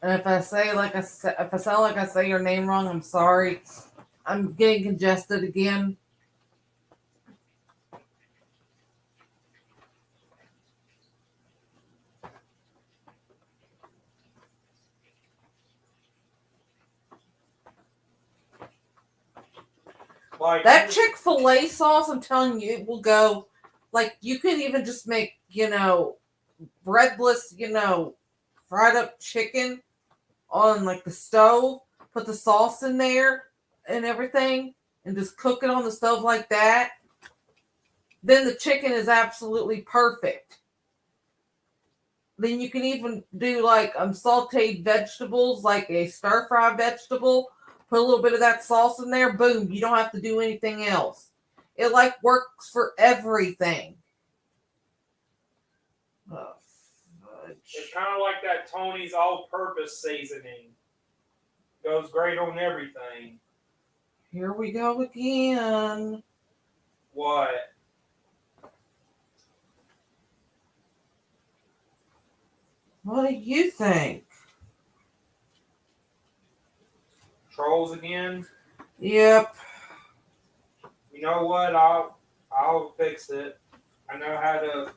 Speaker 2: And if I sound like I say your name wrong, I'm sorry. I'm getting congested again.
Speaker 1: Like
Speaker 2: that Chick-fil-A sauce, I'm telling you, it will go. Like, you can even just make, breadless, fried up chicken on like the stove, put the sauce in there and everything, and just cook it on the stove like that. Then the chicken is absolutely perfect. Then you can even do like sauteed vegetables, like a stir fry vegetable. Put a little bit of that sauce in there. Boom! You don't have to do anything else. It like works for everything. Oh,
Speaker 1: it's kind of like that Tony's all-purpose seasoning. Goes great on everything.
Speaker 2: Here we go again.
Speaker 1: What?
Speaker 2: What do you think?
Speaker 1: Trolls again?
Speaker 2: Yep.
Speaker 1: You know what? I'll fix it. I know how to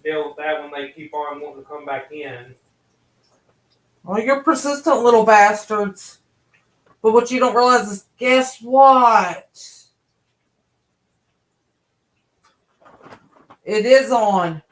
Speaker 1: deal with that when they keep on wanting to come back in.
Speaker 2: Well, you're persistent little bastards. But what you don't realize is, guess what? It is on.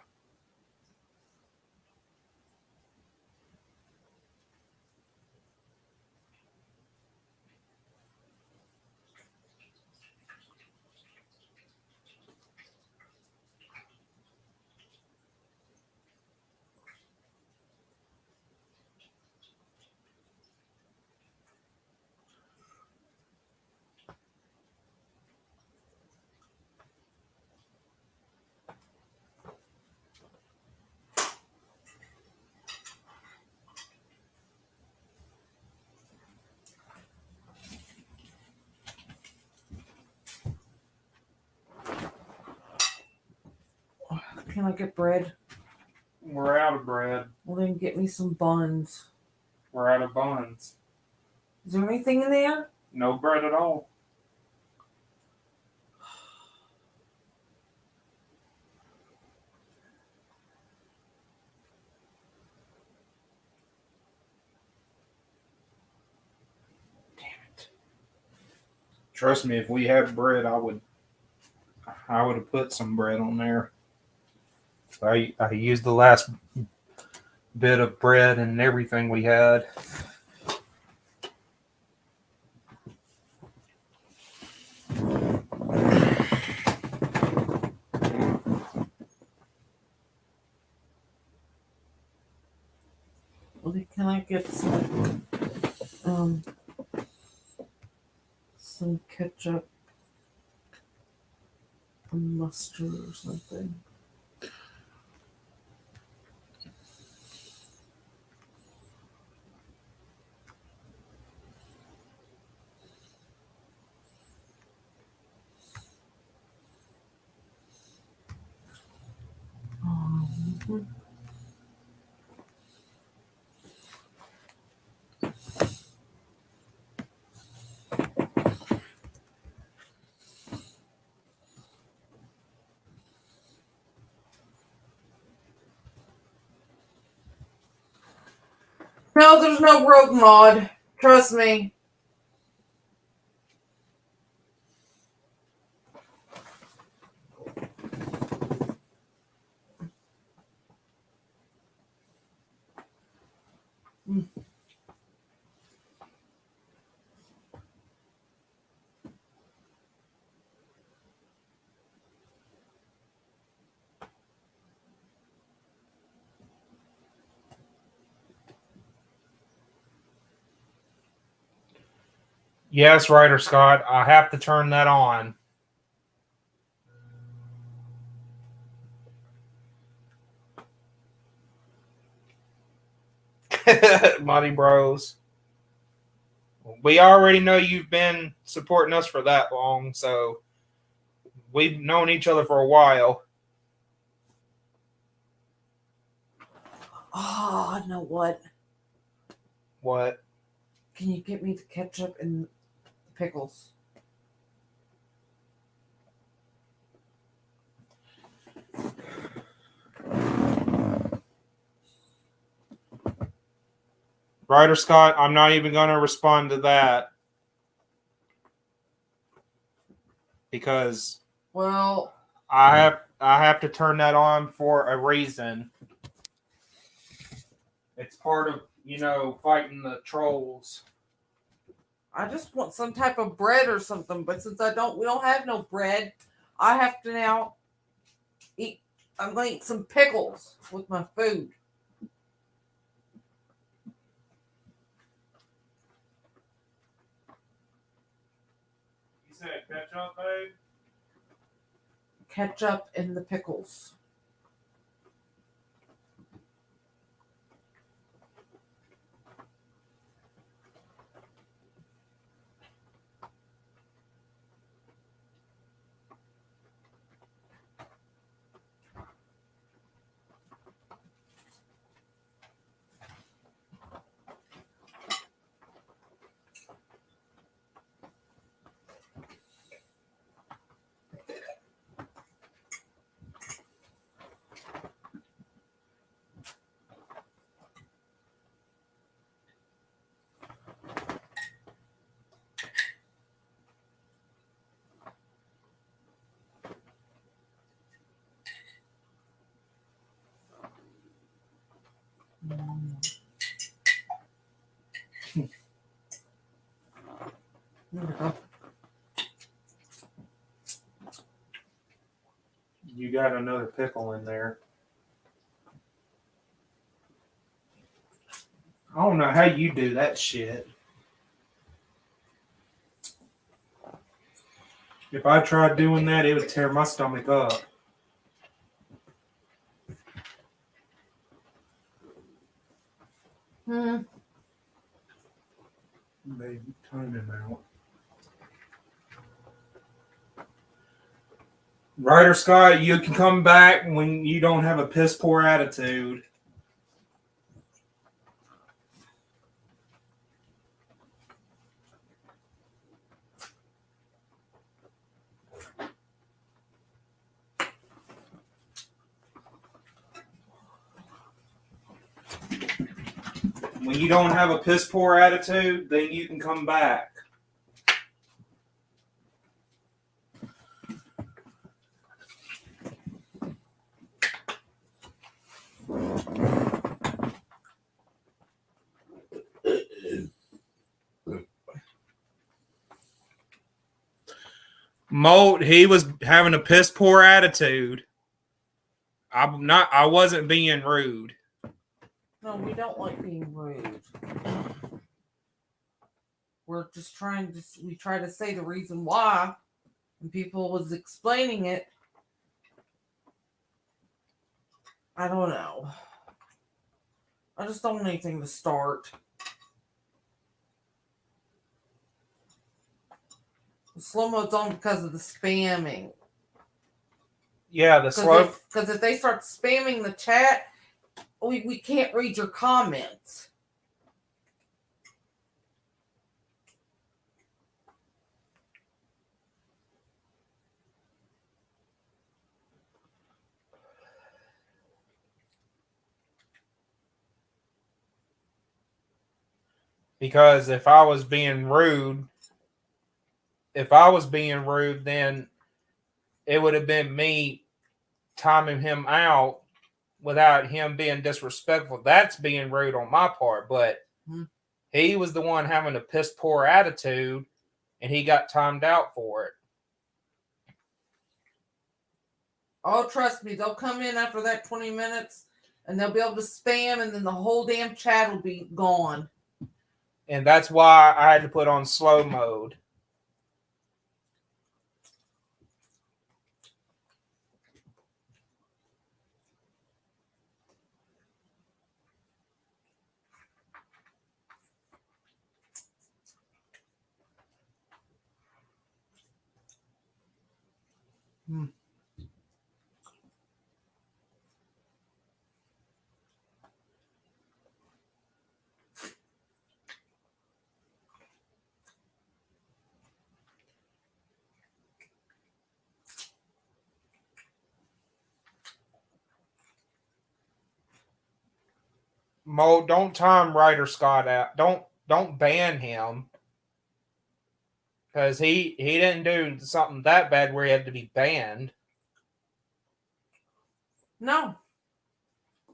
Speaker 2: Can I get bread?
Speaker 1: We're out of bread.
Speaker 2: Well, then get me some buns.
Speaker 1: We're out of buns.
Speaker 2: Is there anything in there?
Speaker 1: No bread at all.
Speaker 2: Damn it.
Speaker 1: Trust me, if we had bread, I would have put some bread on there. I used the last bit of bread and everything we had.
Speaker 2: Well, then can I get some ketchup and mustard or something? No, there's no rogue mod. Trust me.
Speaker 1: Yes, Ryder Scott, I have to turn that on. Monty Bros. We already know you've been supporting us for that long, so we've known each other for a while.
Speaker 2: Oh, I know what.
Speaker 1: What?
Speaker 2: Can you get me the ketchup and the pickles?
Speaker 1: Ryder Scott, I'm not even going to respond to that. because
Speaker 2: Well,
Speaker 1: I have to turn that on for a reason. It's part of, fighting the trolls.
Speaker 2: I just want some type of bread or something, but since we don't have no bread, I have to now eat. I'm going to eat some pickles with my food.
Speaker 1: You said ketchup, babe?
Speaker 2: Ketchup and the pickles.
Speaker 1: You got another pickle in there. I don't know how you do that shit. If I tried doing that, it would tear my stomach up. Baby, time him out. Ryder Scott, you can come back when you don't have a piss poor attitude. When you don't have a piss poor attitude, then you can come back. Molt, he was having a piss poor attitude. I wasn't being rude.
Speaker 2: No, we don't like being rude. We're just we try to say the reason why, and people was explaining it. I don't know. I just don't want anything to start. The slow mode's on because of the spamming.
Speaker 1: Yeah, the slow.
Speaker 2: Because if they start spamming the chat, we can't read your comments.
Speaker 1: Because if I was being rude, then it would have been me timing him out without him being disrespectful. That's being rude on my part, but he was the one having a piss poor attitude, and he got timed out for it.
Speaker 2: Oh, trust me, they'll come in after that 20 minutes, and they'll be able to spam, and then the whole damn chat will be gone.
Speaker 1: And that's why I had to put on slow mode. Mo, don't time Ryder Scott out. Don't ban him. Because he didn't do something that bad where he had to be banned.
Speaker 2: No.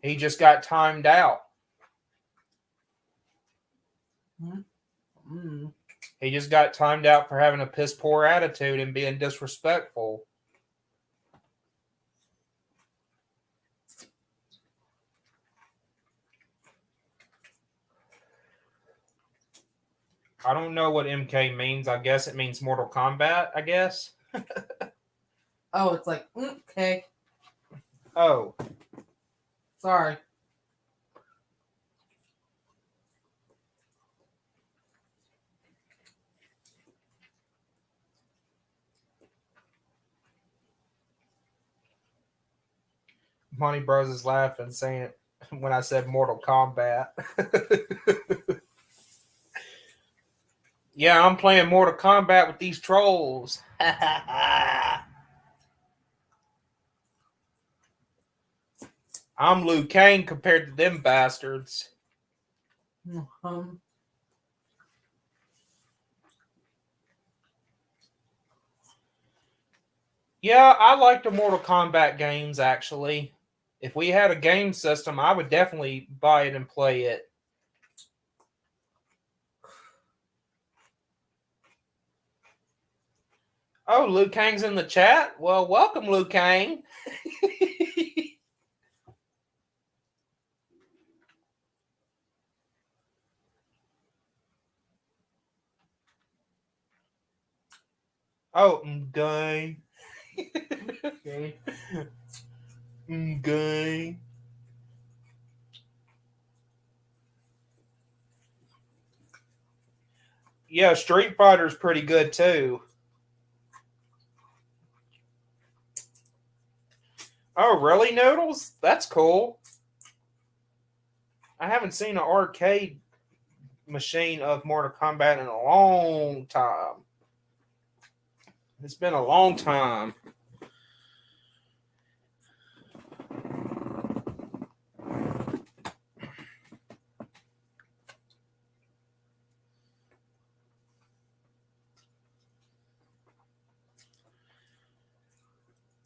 Speaker 1: He just got timed out.
Speaker 2: Mm-hmm.
Speaker 1: He just got timed out for having a piss poor attitude and being disrespectful. I don't know what MK means. I guess it means Mortal Kombat, I guess.
Speaker 2: Oh, it's like, okay.
Speaker 1: Oh.
Speaker 2: Sorry.
Speaker 1: Money Bros is laughing, saying it when I said Mortal Kombat. Yeah, I'm playing Mortal Kombat with these trolls. I'm Liu Kang compared to them bastards. Yeah, I like the Mortal Kombat games, actually. If we had a game system, I would definitely buy it and play it. Oh, Liu Kang's in the chat? Well, welcome, Liu Kang. Oh, gay. Gay. Yeah, Street Fighter's pretty good too. Oh, really, Noodles? That's cool. I haven't seen an arcade machine of Mortal Kombat in a long time. It's been a long time.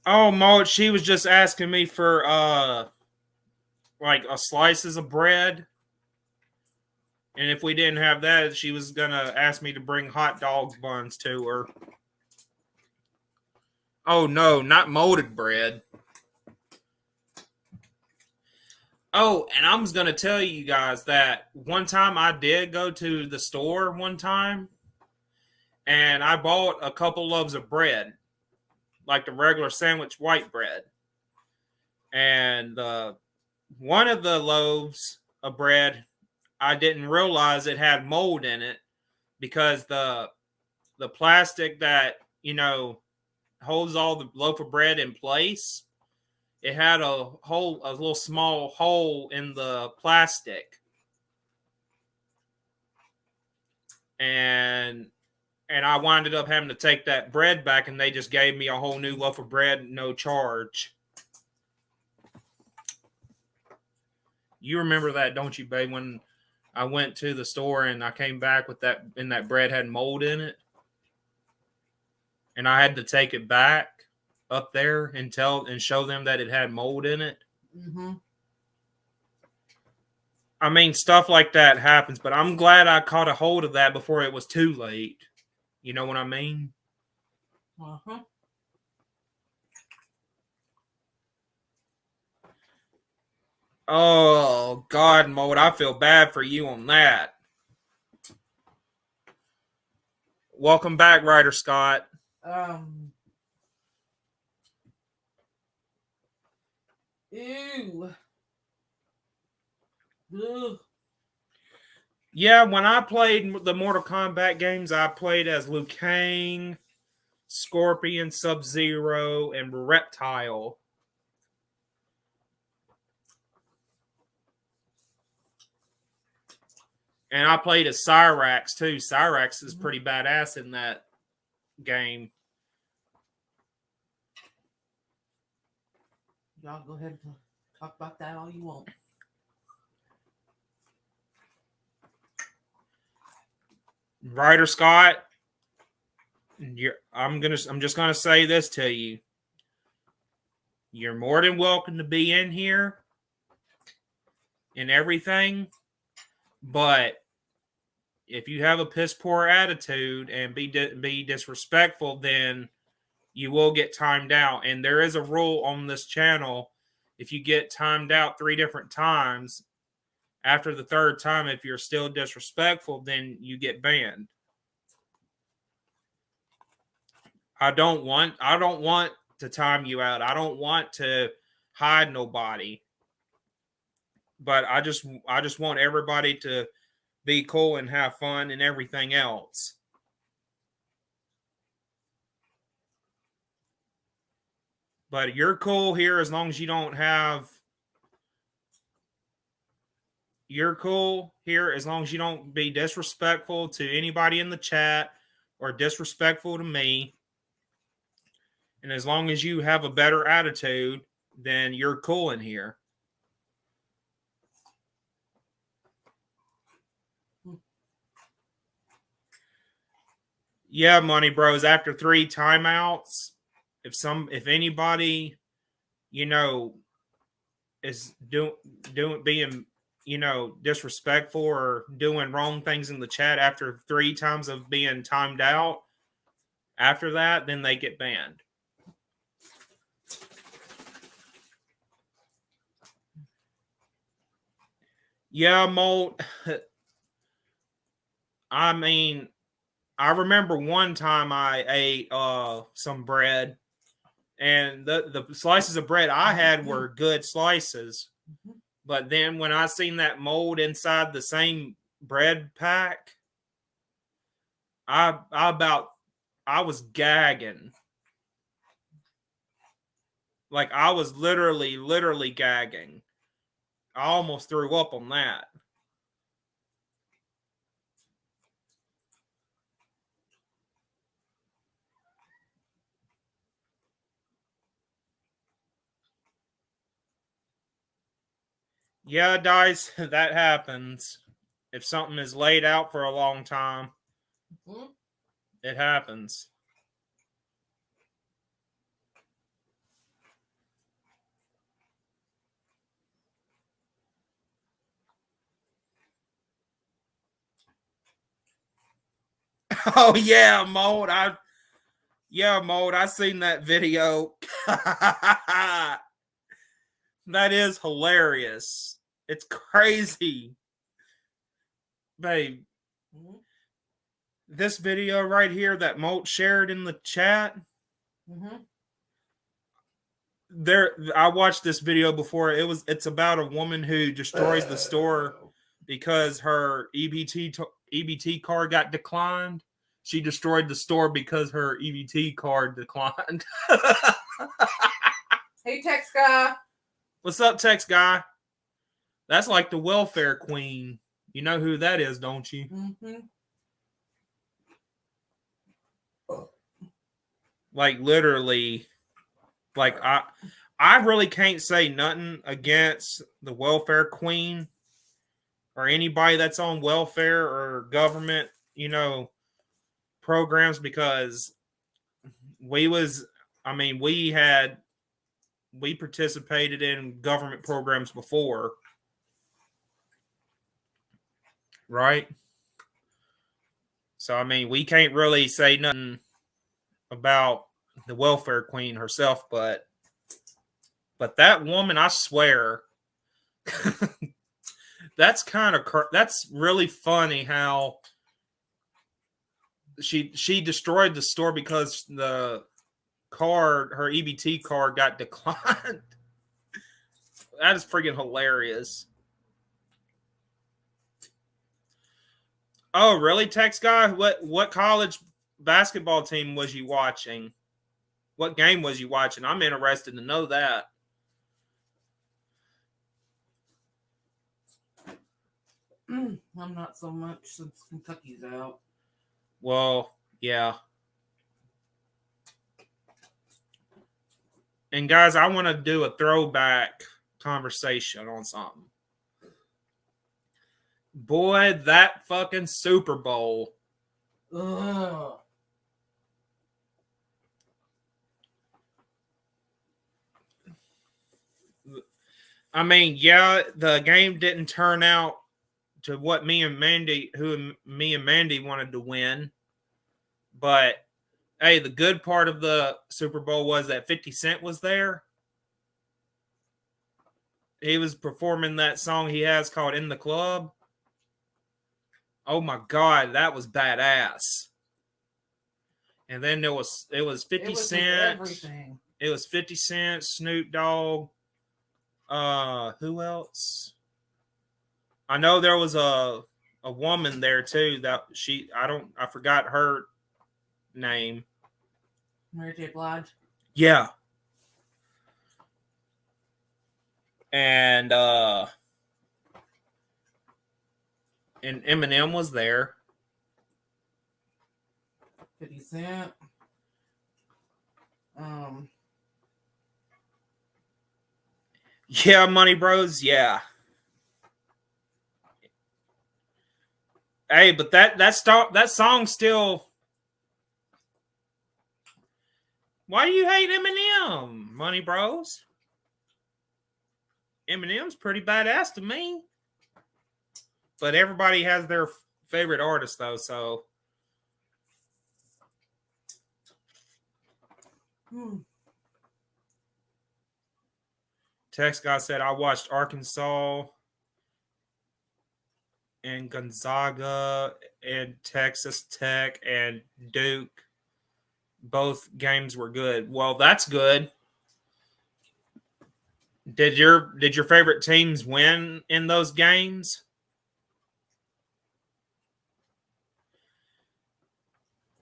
Speaker 1: Oh, Mo, she was just asking me for like a slices of bread. And if we didn't have that, she was gonna ask me to bring hot dog buns to her. Oh no, not molded bread. Oh, and I was gonna tell you guys that one time I did go to the store one time, and I bought a couple loaves of bread, like the regular sandwich white bread, and one of the loaves of bread, I didn't realize it had mold in it because the plastic that holds all the loaf of bread in place, it had a little small hole in the plastic, and I winded up having to take that bread back, and they just gave me a whole new loaf of bread, no charge. You remember that, don't you, babe? When I went to the store and I came back with that, and that bread had mold in it, and I had to take it back up there and show them that it had mold in it.
Speaker 2: Mm-hmm.
Speaker 1: I mean, stuff like that happens, but I'm glad I caught a hold of that before it was too late. You know what I mean?
Speaker 2: Uh-huh.
Speaker 1: Oh, God, Mode, I feel bad for you on that. Welcome back, Ryder Scott.
Speaker 2: Ew. Ugh.
Speaker 1: Yeah, when I played the Mortal Kombat games, I played as Liu Kang, Scorpion, Sub-Zero, and Reptile. And I played as Cyrax, too. Cyrax is pretty badass in that game.
Speaker 2: Y'all go ahead and talk about that all you want.
Speaker 1: Ryder Scott, I'm just gonna say this to you. You're more than welcome to be in here and everything, but if you have a piss poor attitude and be disrespectful, then you will get timed out. And there is a rule on this channel: if you get timed out 3 different times, after the 3rd time, if you're still disrespectful, then you get banned. I don't want to time you out. I don't want to hide nobody. But I just want everybody to be cool and have fun and everything else. But you're cool here as long as you don't have. You're cool here as long as you don't be disrespectful to anybody in the chat or disrespectful to me. And as long as you have a better attitude, then you're cool in here. Yeah, Money Bros, after 3 timeouts, if anybody, is being, disrespectful or doing wrong things in the chat after 3 times of being timed out, after that, then they get banned. Yeah, Molt. I mean, I remember one time I ate some bread, and the slices of bread I had were good slices. But then when I seen that mold inside the same bread pack, I was gagging. Like, I was literally gagging. I almost threw up on that. Yeah, guys, that happens. If something is laid out for a long time, it happens. Oh yeah, Mold. I seen that video. That is hilarious. It's crazy. Babe. This video right here that Molt shared in the chat. I watched this video before. It's about a woman who destroys the store because her EBT card got declined. She destroyed the store because her EBT card declined.
Speaker 2: Hey, Tex Guy.
Speaker 1: What's up, Tex Guy? That's like the welfare queen. You know who that is, don't you? Like, literally, like, I really can't say nothing against the welfare queen or anybody that's on welfare or government, programs, because we participated in government programs before, right? So, we can't really say nothing about the welfare queen herself, but that woman, I swear, that's really funny how she destroyed the store because her EBT card got declined. That is freaking hilarious. Oh, really, Tex Guy? What college basketball team was you watching? What game was you watching? I'm interested to know that.
Speaker 2: I'm not so much since Kentucky's out.
Speaker 1: Well, yeah. And guys, I want to do a throwback conversation on something. Boy, that fucking Super Bowl.
Speaker 2: Ugh.
Speaker 1: I mean, yeah, the game didn't turn out to what me and Mandy wanted to win. But hey, the good part of the Super Bowl was that 50 Cent was there. He was performing that song he has called In the Club. Oh my God, that was badass. And then it was 50 Cent.
Speaker 2: Everything.
Speaker 1: It was 50 Cent, Snoop Dogg. Who else? I know there was a woman there too that I forgot her name.
Speaker 2: Mary J. Blige.
Speaker 1: Yeah. And Eminem was there.
Speaker 2: 50 Cent.
Speaker 1: Yeah, Money Bros. Yeah. Hey, but that song still. Why do you hate Eminem, Money Bros? Eminem's pretty badass to me. But everybody has their favorite artist, though, so. Text guy said, I watched Arkansas and Gonzaga and Texas Tech and Duke. Both games were good. Well, that's good. Did your favorite teams win in those games?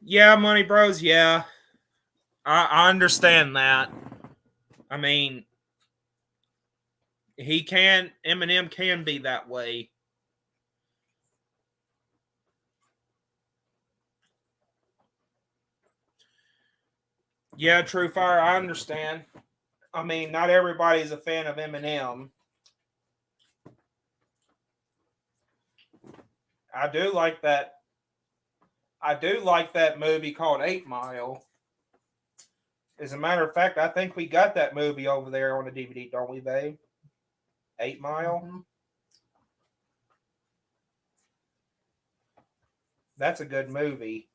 Speaker 1: Yeah, Money Bros. Yeah, I understand that. I mean, Eminem can be that way. Yeah, True Fire, I understand. I mean, not everybody's a fan of Eminem. I do like that. I do like that movie called 8 Mile. As a matter of fact, I think we got that movie over there on the DVD, don't we, babe? 8 Mile. Mm-hmm. That's a good movie.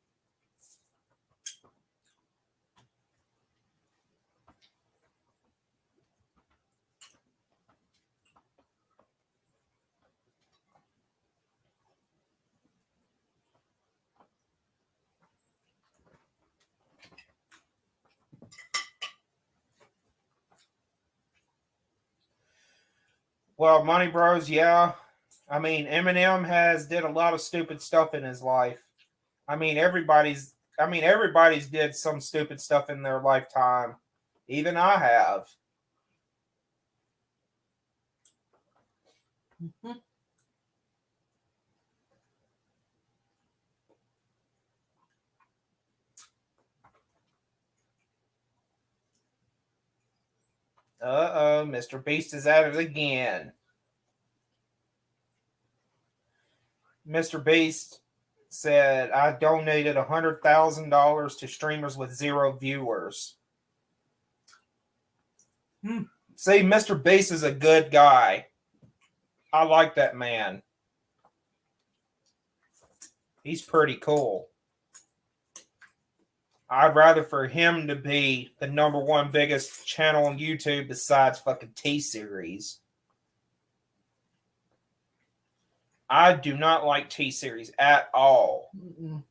Speaker 1: Well, Money Bros, yeah. I mean, Eminem did a lot of stupid stuff in his life. I mean, everybody's did some stupid stuff in their lifetime. Even I have. Mm-hmm. Uh-oh, Mr. Beast is at it again. Mr. Beast said, I donated $100,000 to streamers with 0 viewers. See, Mr. Beast is a good guy. I like that man. He's pretty cool. I'd rather for him to be the #1 biggest channel on YouTube besides fucking T-Series. I do not like T-Series at all. Mm-mm.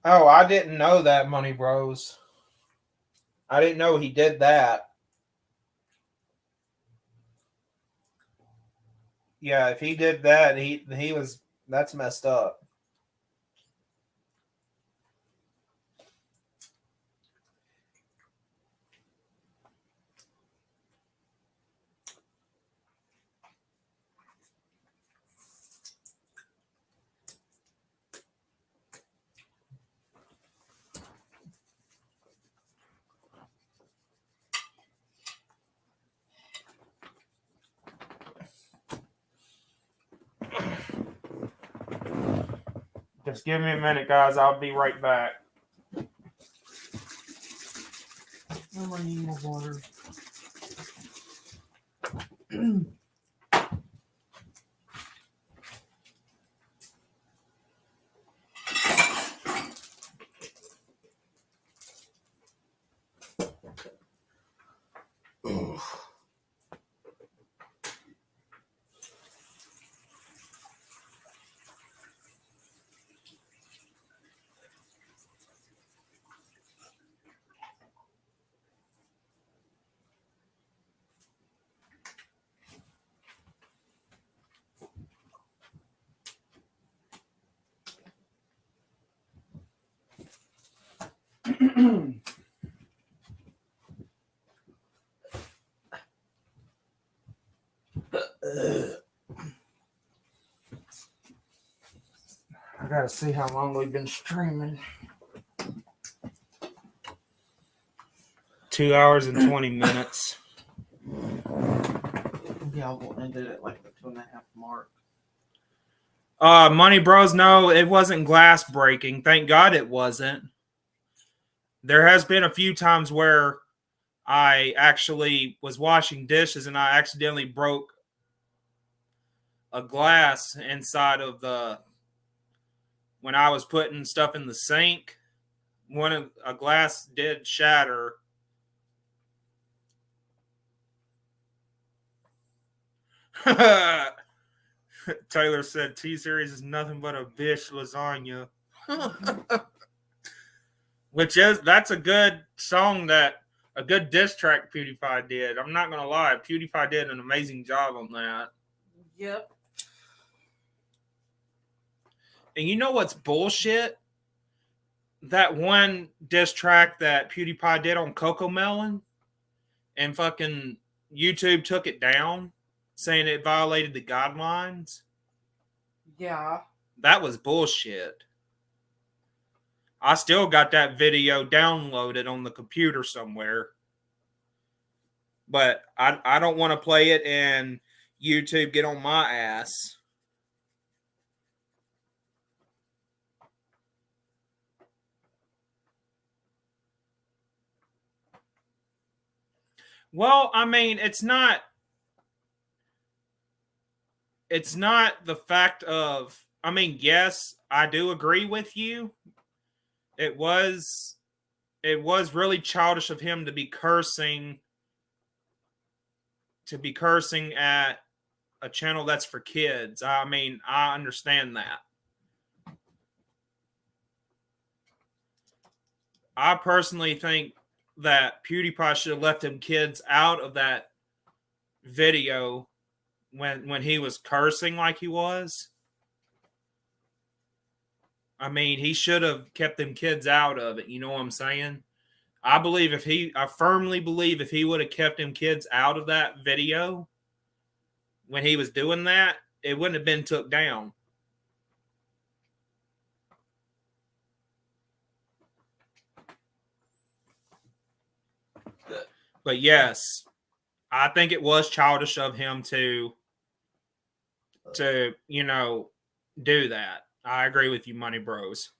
Speaker 1: Oh, I didn't know that, Money Bros. I didn't know he did that. Yeah, if he did that, that's messed up. Just give me a minute, guys. I'll be right back.
Speaker 2: I might need more water.
Speaker 1: I gotta see how long we've been streaming. 2 hours and 20 minutes.
Speaker 2: Yeah, we'll end it at like the 2.5 mark.
Speaker 1: Money Bros, no, it wasn't glass breaking. Thank God it wasn't. There has been a few times where I actually was washing dishes and I accidentally broke a glass inside of when I was putting stuff in the sink. A glass did shatter. Taylor said T-Series is nothing but a bitch lasagna. That's a good song, that a good diss track PewDiePie did. I'm not gonna lie, PewDiePie did an amazing job on that.
Speaker 2: Yep.
Speaker 1: And you know what's bullshit? That one diss track that PewDiePie did on Coco Melon, and fucking YouTube took it down, saying it violated the guidelines.
Speaker 2: Yeah.
Speaker 1: That was bullshit. I still got that video downloaded on the computer somewhere. But I don't want to play it and YouTube get on my ass. Well, I mean, it's not the fact of, I mean, yes, I do agree with you. It was really childish of him to be cursing at a channel that's for kids. I mean, I understand that. I personally think that PewDiePie should have left them kids out of that video when he was cursing like he was. I mean, he should have kept them kids out of it. You know what I'm saying? I firmly believe if he would have kept them kids out of that video when he was doing that, it wouldn't have been took down. But yes, I think it was childish of him to do that. I agree with you, Money Bros.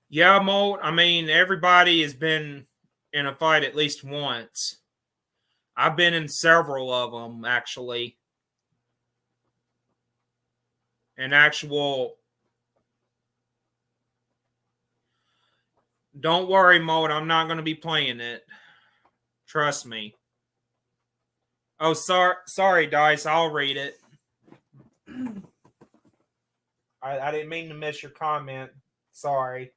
Speaker 1: Yeah, Molt. I mean, everybody has been in a fight at least once. I've been in several of them, actually. Don't worry, Molt. I'm not going to be playing it. Trust me. Oh, sorry, Dice. I'll read it. I didn't mean to miss your comment. Sorry.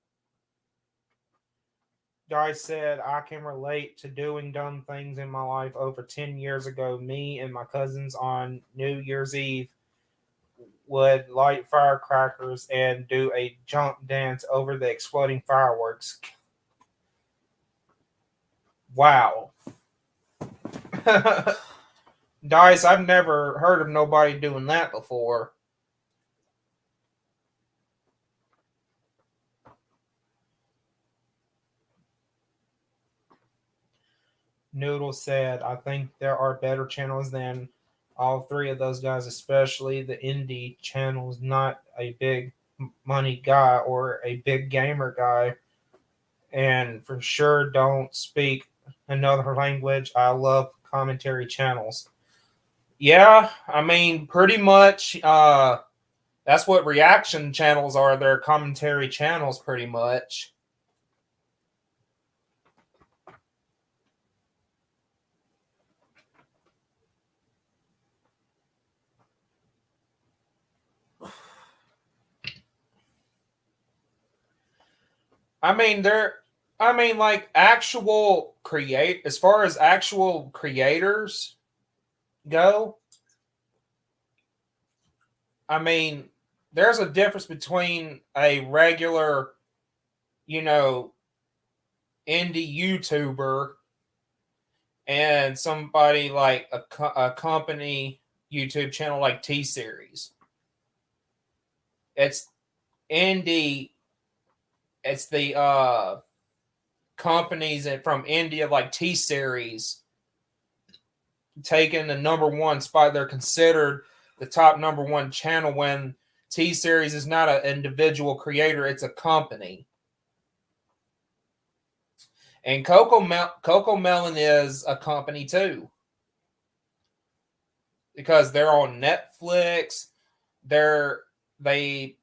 Speaker 1: Dice said, I can relate to doing dumb things in my life. Over 10 years ago, me and my cousins on New Year's Eve would light firecrackers and do a jump dance over the exploding fireworks. Wow. Dice, I've never heard of nobody doing that before. Noodle said, I think there are better channels than all three of those guys, especially the indie channels. Not a big money guy or a big gamer guy, and for sure don't speak another language. I love commentary channels. Yeah, I mean, pretty much. That's what reaction channels are. They're commentary channels, pretty much. I mean, like actual create as far as actual creators go. I mean, there's a difference between a regular, you know, indie YouTuber and somebody like a company YouTube channel like T Series. It's indie. It's the companies from India like T Series taking the number one spot. They're considered the top number one channel when T Series is not an individual creator, it's a company. And Coco Melon is a company too, because they're on Netflix. They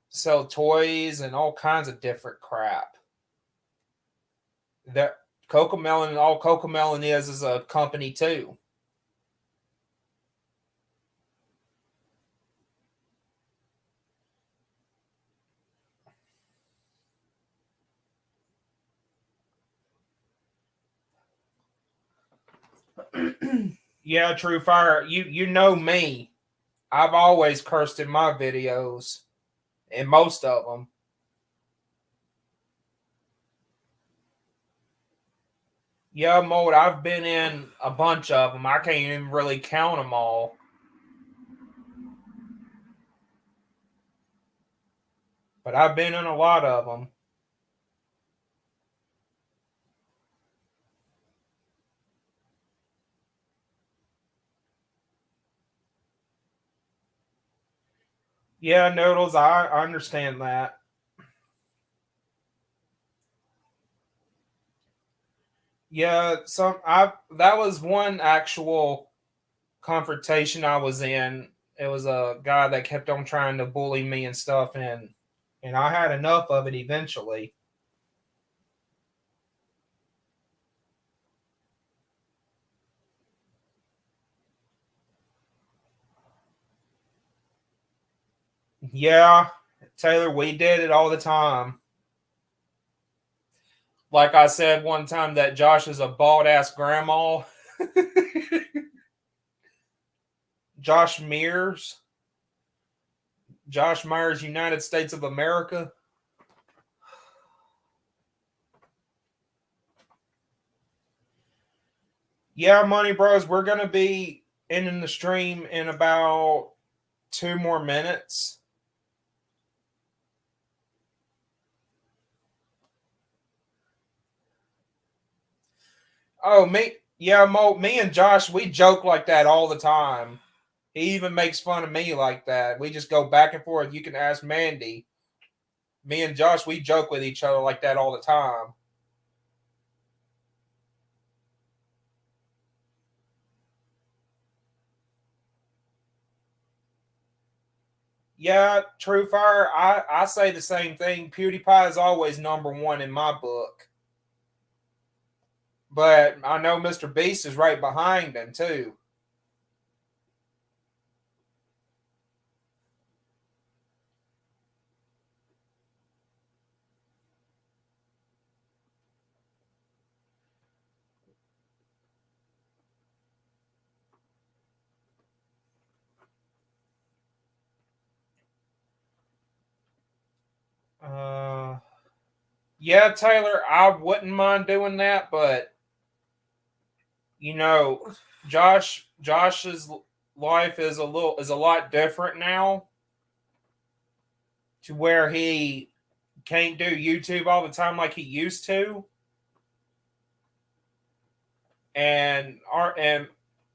Speaker 1: sell toys and all kinds of different crap. That Coco Melon, all Coco Melon is a company too. Yeah, True Fire. You know me. I've always cursed in my videos, in most of them. Yeah, Mold. I've been in a bunch of them. I can't even really count them all. But I've been in a lot of them. Yeah, Noodles. I understand that. Yeah, that was one actual confrontation I was in. It was a guy that kept on trying to bully me and stuff, and I had enough of it eventually. Yeah, Taylor, we did it all the time. Like I said one time, that Josh is a bald ass grandma. Josh Mears. Josh Myers, United States of America. Yeah, Money Bros, we're going to be ending the stream in about 2 more minutes. Oh, me and Josh, we joke like that all the time. He even makes fun of me like that. We just go back and forth. You can ask Mandy. Me and Josh, we joke with each other like that all the time. Yeah, True Fire, I say the same thing. PewDiePie is always number one in my book. But I know Mr. Beast is right behind him, too. Yeah, Taylor, I wouldn't mind doing that, but you know, Josh's life is a lot different now, to where he can't do YouTube all the time like he used to. and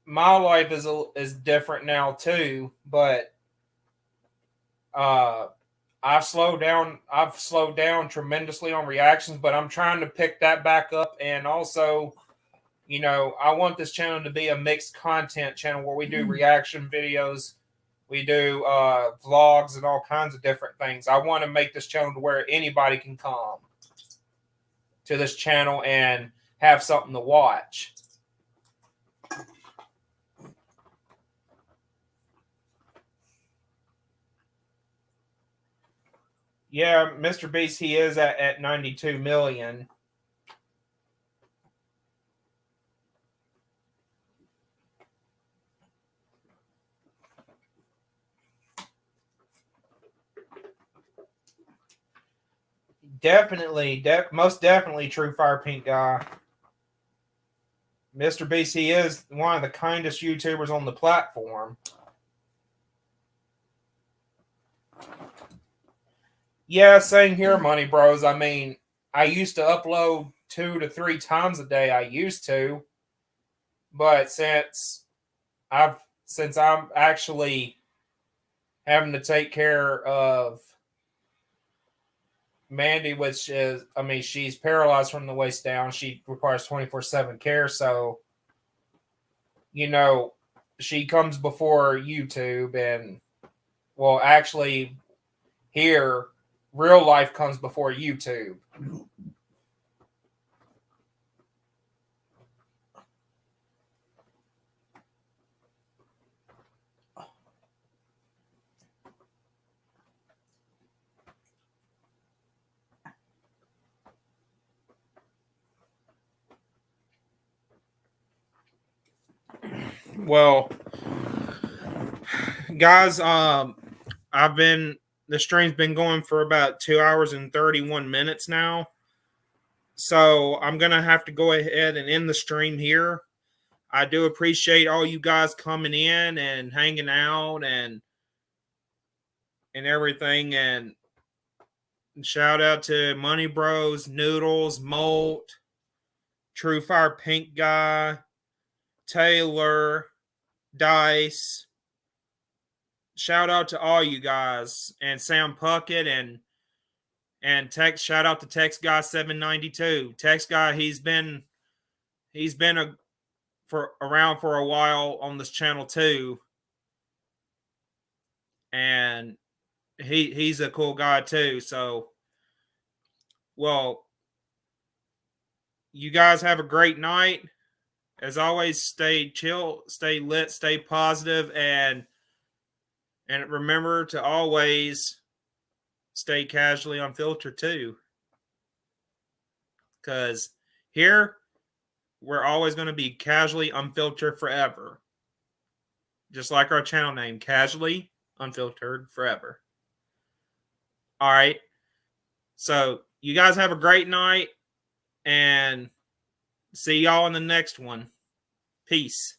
Speaker 1: my life is different now too. But I've slowed down. I've slowed down tremendously on reactions, but I'm trying to pick that back up. And also, I want this channel to be a mixed content channel where we do reaction videos, we do vlogs, and all kinds of different things. I want to make this channel to where anybody can come to this channel and have something to watch. Yeah, Mr. Beast, he is at 92 million. Definitely, most definitely true Fire Pink guy. Mr. Beast, he is one of the kindest YouTubers on the platform. Yeah, same here, Money Bros. I mean, I used to upload 2 to 3 times a day. I used to, but since I'm actually having to take care of Mandy, which is, I mean, she's paralyzed from the waist down. She requires 24/7 care. So, she comes before YouTube, and, well, actually, here, real life comes before YouTube. Well, guys, the stream's been going for about 2 hours and 31 minutes now. So I'm going to have to go ahead and end the stream here. I do appreciate all you guys coming in and hanging out and everything. And shout out to Money Bros, Noodles, Molt, True Fire Pink Guy, Taylor, Dice. Shout out to all you guys, and Sam Puckett, and Tex. Shout out to Tex Guy 792. Tex Guy, he's been around for a while on this channel too, and he's a cool guy too. So, well, you guys have a great night. As always, stay chill, stay lit, stay positive, and remember to always stay casually unfiltered too. Because here, we're always going to be casually unfiltered forever. Just like our channel name, Casually Unfiltered Forever. All right. So you guys have a great night, and see y'all in the next one. Peace.